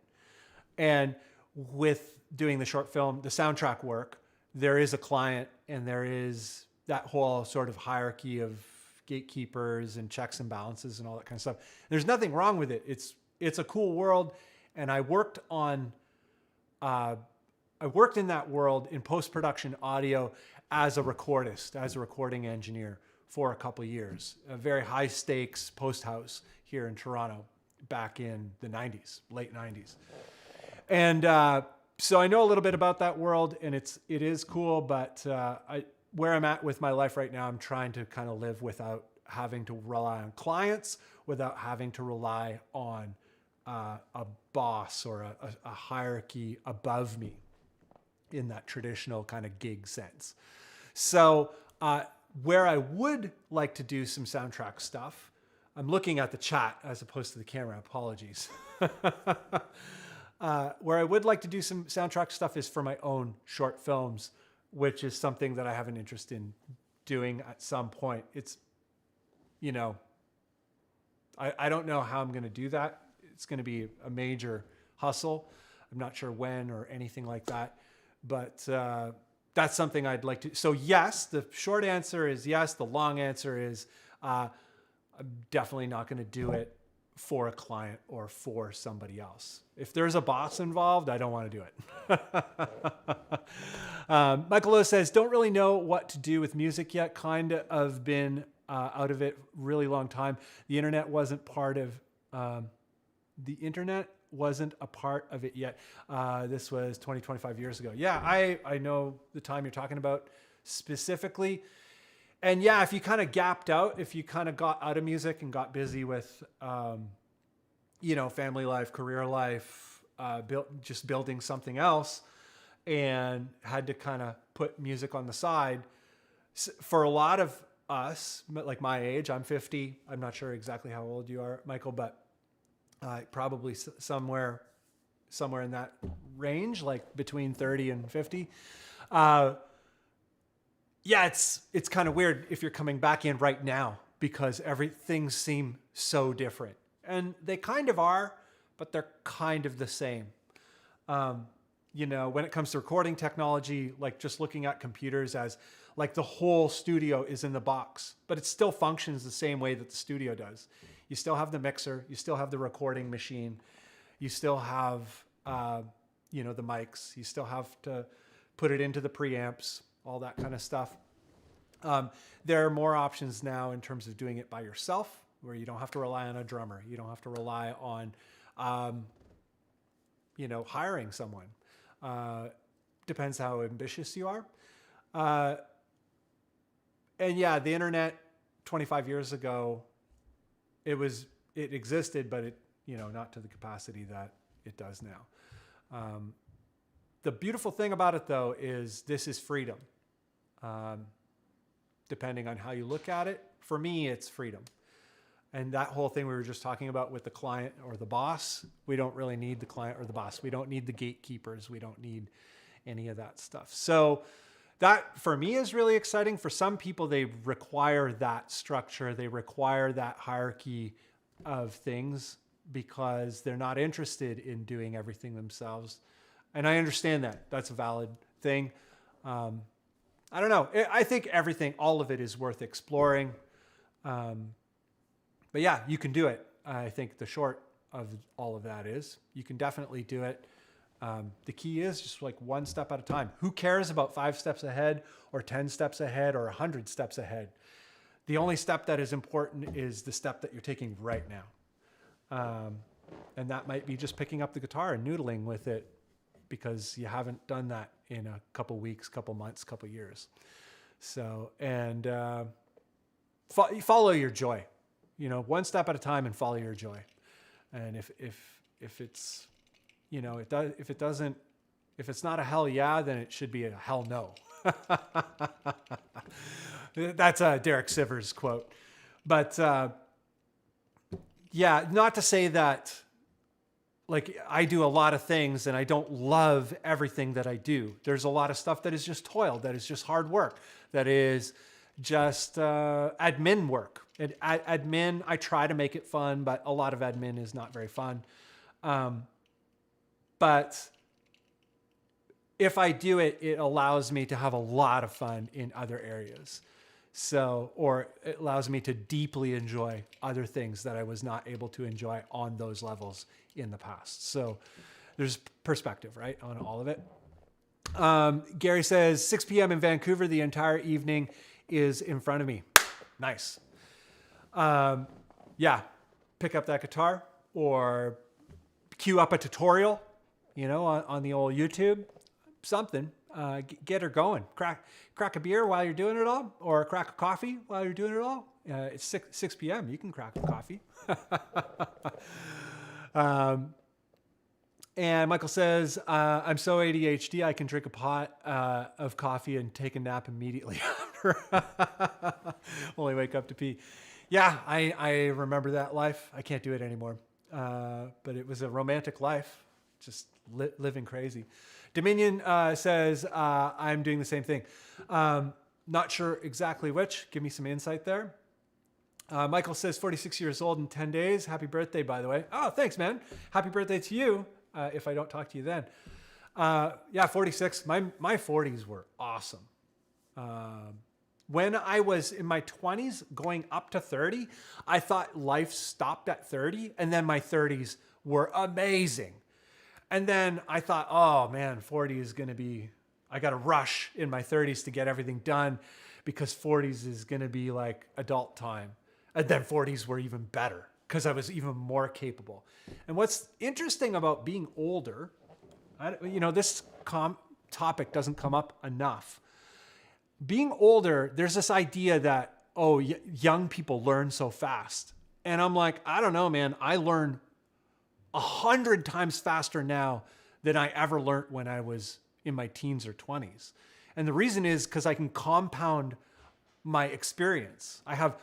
And with doing the short film, the soundtrack work, there is a client and there is that whole sort of hierarchy of gatekeepers and checks and balances and all that kind of stuff. There's nothing wrong with it. It's a cool world. And I worked in that world in post-production audio as a recordist, as a recording engineer for a couple of years. A very high stakes post house here in Toronto back in the 90s, late 90s. And so I know a little bit about that world, and it is cool, but where I'm at with my life right now, I'm trying to kind of live without having to rely on clients, without having to rely on a boss or a hierarchy above me in that traditional kind of gig sense. So where I would like to do some soundtrack stuff, I'm looking at the chat as opposed to the camera, apologies. Where I would like to do some soundtrack stuff is for my own short films, which is something that I have an interest in doing at some point. It's, you know, I don't know how I'm going to do that. It's going to be a major hustle. I'm not sure when or anything like that, but that's something I'd like to. So yes, the short answer is yes. The long answer is I'm definitely not going to do it for a client or for somebody else. If there's a boss involved, I don't want to do it. Michael O says, don't really know what to do with music yet. Kind of been out of it really long time. The internet wasn't part of it yet. This was 20, 25 years ago. Yeah, I know the time you're talking about specifically. And yeah, if you kind of gapped out, if you kind of got out of music and got busy with, family life, career life, just building something else, and had to kind of put music on the side. For a lot of us, like my age, I'm 50. I'm not sure exactly how old you are, Michael, but probably somewhere in that range, like between 30 and 50. Yeah, it's kind of weird if you're coming back in right now because everything seems so different. And they kind of are, but they're kind of the same. When it comes to recording technology, like just looking at computers as like the whole studio is in the box, but it still functions the same way that the studio does. You still have the mixer, you still have the recording machine, you still have, the mics, you still have to put it into the preamps, all that kind of stuff. There are more options now in terms of doing it by yourself, where you don't have to rely on a drummer. You don't have to rely on, hiring someone. Depends how ambitious you are. And yeah, the internet 25 years ago, it existed, but it, not to the capacity that it does now. The beautiful thing about it though, is this is freedom. Depending on how you look at it, for me, it's freedom. And that whole thing we were just talking about with the client or the boss, we don't really need the client or the boss. We don't need the gatekeepers. We don't need any of that stuff. So that for me is really exciting. For some people, they require that structure. They require that hierarchy of things because they're not interested in doing everything themselves. And I understand that. That's a valid thing. I don't know. I think all of it is worth exploring. But yeah, you can do it. I think the short of all of that is you can definitely do it. The key is just like one step at a time. Who cares about 5 steps ahead or 10 steps ahead or 100 steps ahead? The only step that is important is the step that you're taking right now. And that might be just picking up the guitar and noodling with it because you haven't done that in a couple weeks, couple months, couple years. So, and follow your joy, you know, one step at a time and follow your joy. And if it's, you know, if it's not a hell yeah, then it should be a hell no. That's a Derek Sivers quote. But yeah, not to say that, like, I do a lot of things and I don't love everything that I do. There's a lot of stuff that is just toil, that is just hard work, that is just admin work. And admin, I try to make it fun, but a lot of admin is not very fun. But if I do it, it allows me to have a lot of fun in other areas. So, or it allows me to deeply enjoy other things that I was not able to enjoy on those levels in the past. So there's perspective, right, on all of it. Gary says 6 p.m. in Vancouver, the entire evening is in front of me. Nice. Yeah, pick up that guitar or queue up a tutorial, you know, on the old YouTube, something. Get her going. Crack a beer while you're doing it all, or crack a coffee while you're doing it all. It's 6 p.m. You can crack a coffee. And Michael says, I'm so ADHD, I can drink a pot of coffee and take a nap immediately after. Only wake up to pee. Yeah, I remember that life. I can't do it anymore. But it was a romantic life, just living crazy. Dominion says, I'm doing the same thing. Not sure exactly which. Give me some insight there. Michael says 46 years old in 10 days. Happy birthday, by the way. Oh, thanks, man. Happy birthday to you, if I don't talk to you then. Yeah, 46. My 40s were awesome. When I was in my 20s going up to 30, I thought life stopped at 30, and then my 30s were amazing. And then I thought, oh man, 40 is going to be, I got to rush in my 30s to get everything done because 40s is going to be like adult time. And then 40s were even better because I was even more capable. And what's interesting about being older, you know, this topic doesn't come up enough. Being older, there's this idea that, oh, young people learn so fast. And I'm like, I don't know, man. I learn 100 times faster now than I ever learned when I was in my teens or 20s. And the reason is because I can compound my experience. I have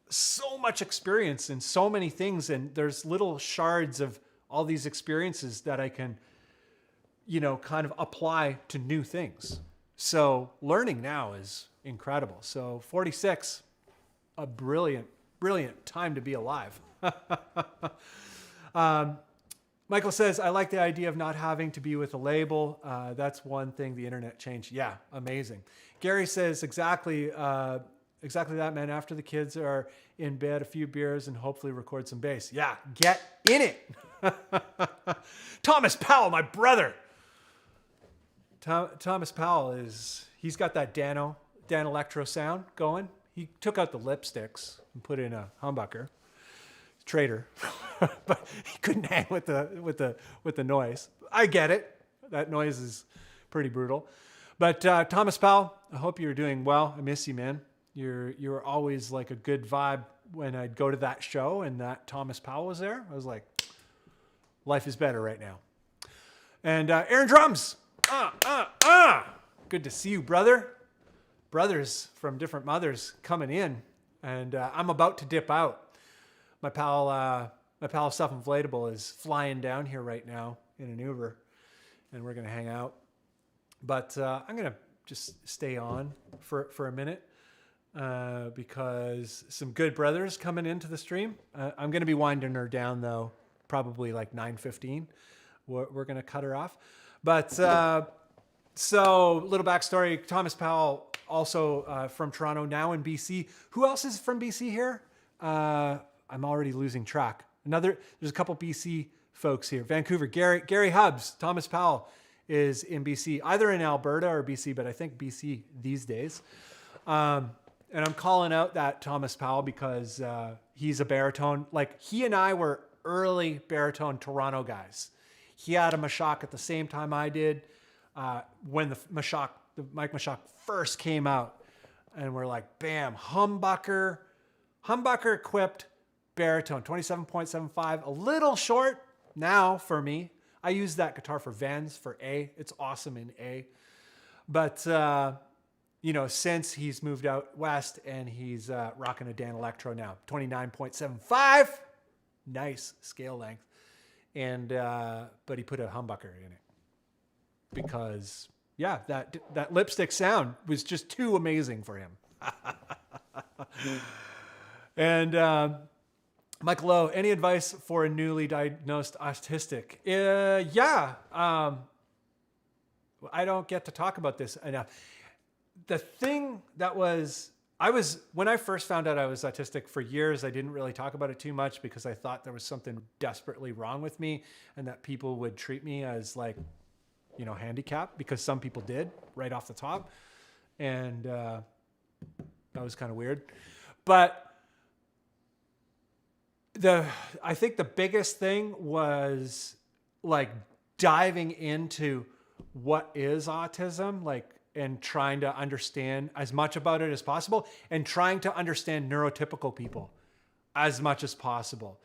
so much experience in so many things, and there's little shards of all these experiences that I can, you know, kind of apply to new things. So learning now is incredible. So 46, a brilliant time to be alive. Michael says, I like the idea of not having to be with a label. That's one thing the internet changed. Yeah, amazing. Gary says exactly that, man. After the kids are in bed, a few beers and hopefully record some bass. Yeah, get in it. Thomas Powell, my brother. Thomas Powell he's got that Dan Electro sound going. He took out the lipsticks and put in a humbucker. Traitor, but he couldn't hang with the noise. I get it. That noise is pretty brutal. But Thomas Powell, I hope you're doing well. I miss you, man. You're always like a good vibe when I'd go to that show and that Thomas Powell was there. I was like, life is better right now. And Aaron Drums, good to see you, brother. Brothers from different mothers coming in, and I'm about to dip out. My pal Self-Inflatable is flying down here right now in an Uber, and we're going to hang out. But I'm going to just stay on for a minute because some good brothers coming into the stream. I'm going to be winding her down, though, probably like 9:15. We're going to cut her off. But so little backstory, Thomas Powell, also from Toronto, now in BC. Who else is from BC here? I'm already losing track. There's a couple BC folks here. Vancouver, Gary Hubbs, Thomas Powell is in BC, either in Alberta or BC, but I think BC these days. And I'm calling out that Thomas Powell because he's a baritone. Like, he and I were early baritone Toronto guys. He had a Mashak at the same time I did when the Mike Mashak first came out. And we're like, bam, humbucker equipped baritone, 27.75, a little short now for me. I use that guitar for Vans, for A. It's awesome in A. But, since he's moved out west and he's rocking a Dan Electro now, 29.75, nice scale length. And, but he put a humbucker in it because, yeah, that lipstick sound was just too amazing for him. And, Michael Lowe, any advice for a newly diagnosed autistic? I don't get to talk about this enough. The thing that when I first found out I was autistic for years, I didn't really talk about it too much because I thought there was something desperately wrong with me and that people would treat me as handicapped, because some people did right off the top. And that was kind of weird. But I think the biggest thing was diving into what is autism, and trying to understand as much about it as possible, and trying to understand neurotypical people as much as possible.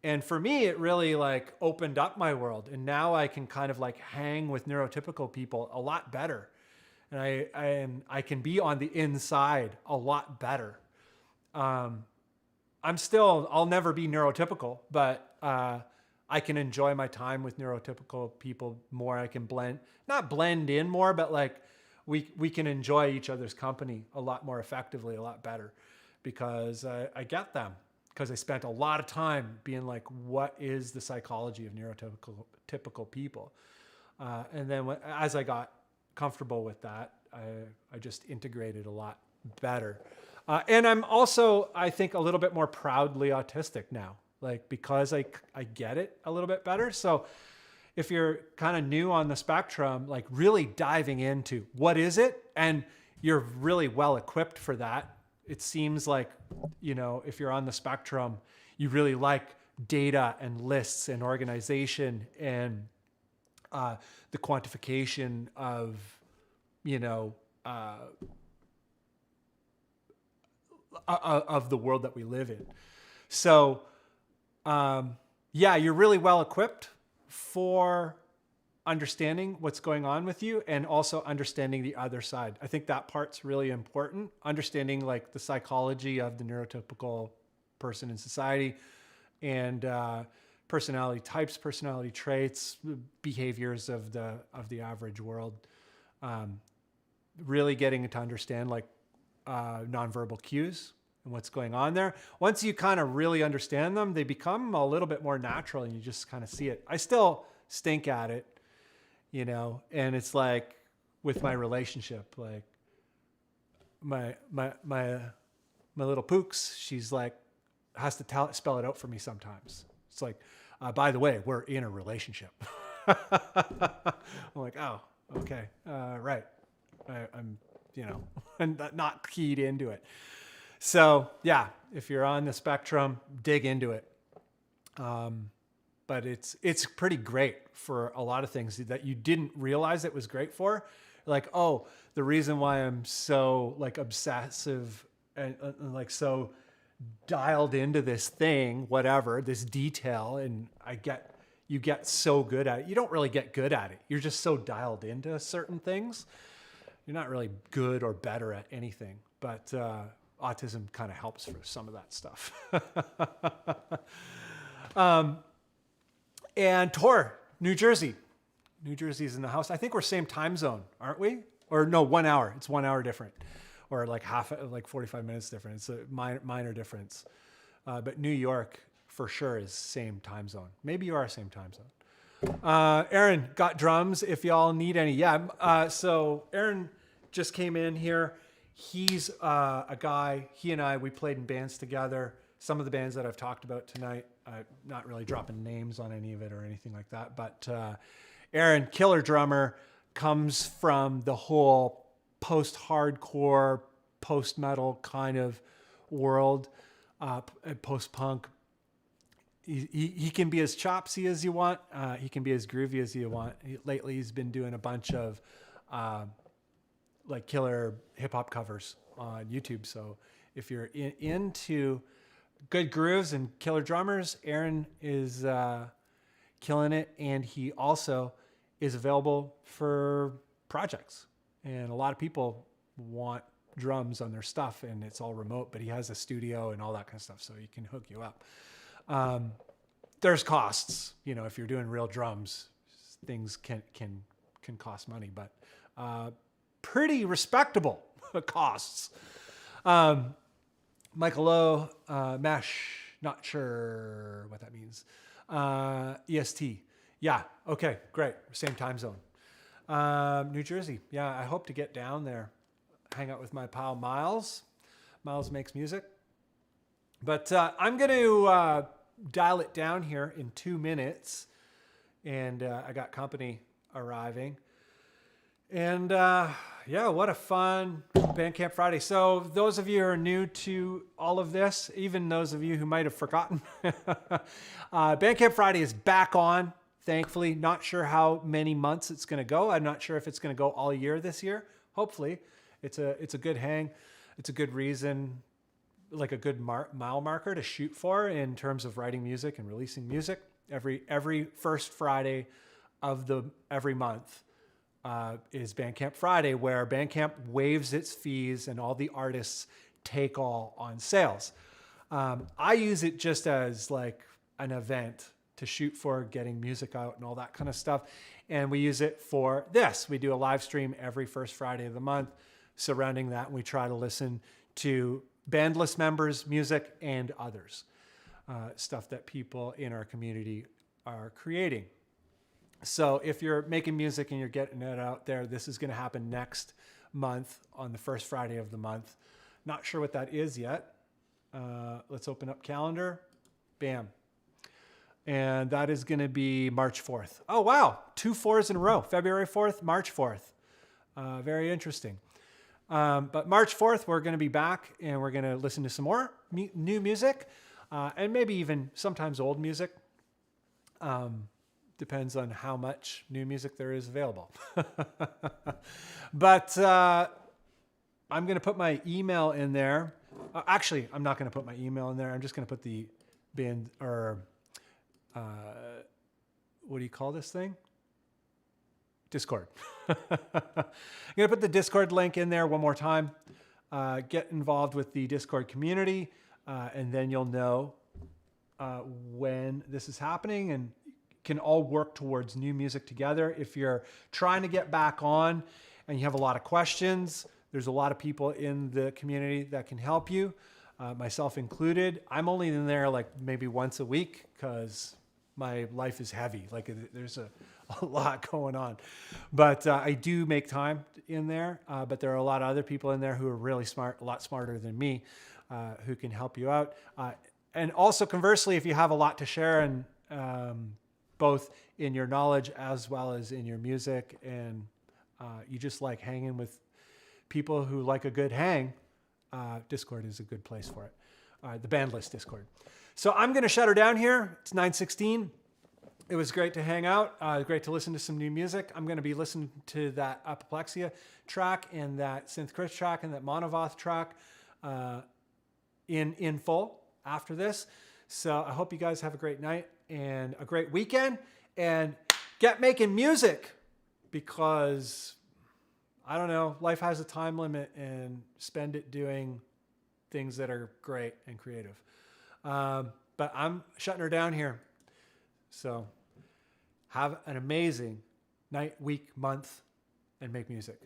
And for me, it really opened up my world. And now I can kind of hang with neurotypical people a lot better. And I can be on the inside a lot better. I'll never be neurotypical, but I can enjoy my time with neurotypical people more. I can not blend in more, but we can enjoy each other's company a lot more effectively, a lot better, because I get them. Because I spent a lot of time being what is the psychology of neurotypical people? And then as I got comfortable with that, I just integrated a lot better. And I'm also, I think, a little bit more proudly autistic now, because I get it a little bit better. So if you're kind of new on the spectrum, really diving into what is it, and you're really well equipped for that. It seems if you're on the spectrum, you really like data and lists and organization and the quantification of, of the world that we live in. So, you're really well equipped for understanding what's going on with you and also understanding the other side. I think that part's really important. Understanding the psychology of the neurotypical person in society and personality types, personality traits, behaviors of the average world. Really getting to understand nonverbal cues and what's going on there. Once you kind of really understand them, they become a little bit more natural and you just kind of see it. I still stink at it, and it's with my relationship, my little Pooks, she's has to spell it out for me sometimes. It's by the way, we're in a relationship. I'm oh, okay. Right. I'm, and not keyed into it. So yeah, if you're on the spectrum, dig into it. But it's pretty great for a lot of things that you didn't realize it was great for. The reason why I'm so obsessive and so dialed into this thing, whatever, this detail, and you get so good at it. You don't really get good at it. You're just so dialed into certain things. You're not really good or better at anything, but autism kind of helps for some of that stuff. And Tor, New Jersey. New Jersey's in the house. I think we're same time zone, aren't we? Or no, 1 hour. It's 1 hour different. Or 45 minutes different. It's a minor difference. But New York, for sure, is same time zone. Maybe you are same time zone. Aaron, got drums if y'all need any. Yeah, so Aaron just came in here. He's a guy, he and I, we played in bands together. Some of the bands that I've talked about tonight, not really dropping names on any of it or anything like that. But Aaron, killer drummer, comes from the whole post-hardcore, post-metal kind of world, post-punk. he can be as chopsy as you want. He can be as groovy as you want. Lately, he's been doing a bunch of like killer hip hop covers on YouTube. So if you're into good grooves and killer drummers, Aaron is killing it. And he also is available for projects. And a lot of people want drums on their stuff, and it's all remote, but he has a studio and all that kind of stuff, so he can hook you up. There's costs, you know, if you're doing real drums, things can cost money, but pretty respectable costs. Michael Lowe, Mesh, not sure what that means. EST, yeah, okay, great, same time zone. New Jersey, yeah, I hope to get down there, hang out with my pal Miles. Miles makes music. But I'm going to dial it down here in 2 minutes. And I got company arriving. And yeah, what a fun Bandcamp Friday. So those of you who are new to all of this, even those of you who might have forgotten, Bandcamp Friday is back on, thankfully. Not sure how many months it's going to go. I'm not sure if it's going to go all year this year. Hopefully. It's a good hang. It's a good reason, like a good mile marker to shoot for in terms of writing music and releasing music. Every first Friday of every month is Bandcamp Friday, where Bandcamp waives its fees and all the artists take all on sales. I use it just as like an event to shoot for getting music out and all that kind of stuff. And we use it for this. We do a live stream every first Friday of the month surrounding that. And we try to listen to bandless members' music and others, stuff that people in our community are creating. So if you're making music and you're getting it out there, this is going to happen next month on the first Friday of the month. Not sure what that is yet. Let's open up calendar. Bam. And that is going to be March 4th. Oh, wow. 2 4s in a row. February 4th, March 4th. Very interesting. But March 4th, we're going to be back and we're going to listen to some more new music and maybe even sometimes old music. Depends on how much new music there is available. But I'm going to put my email in there. Actually, I'm not going to put my email in there. I'm just going to put the band or what do you call this thing? Discord. I'm going to put the Discord link in there one more time. Get involved with the Discord community, and then you'll know when this is happening and can all work towards new music together. If you're trying to get back on and you have a lot of questions, there's a lot of people in the community that can help you, myself included. I'm only in there like maybe once a week because my life is heavy. Like there's a lot going on, but I do make time in there. But there are a lot of other people in there who are really smart, a lot smarter than me, who can help you out. And also conversely, if you have a lot to share and both in your knowledge as well as in your music, and you just like hanging with people who like a good hang, Discord is a good place for it. The band list Discord. So I'm going to shut her down here. It's 9:16. It was great to hang out. Great to listen to some new music. I'm going to be listening to that Apoplexia track and that Synth Chris track and that Monovath track in full after this. So I hope you guys have a great night and a great weekend, and get making music, because I don't know, life has a time limit, and spend it doing things that are great and creative. But I'm shutting her down here. So have an amazing night, week, month, and make music.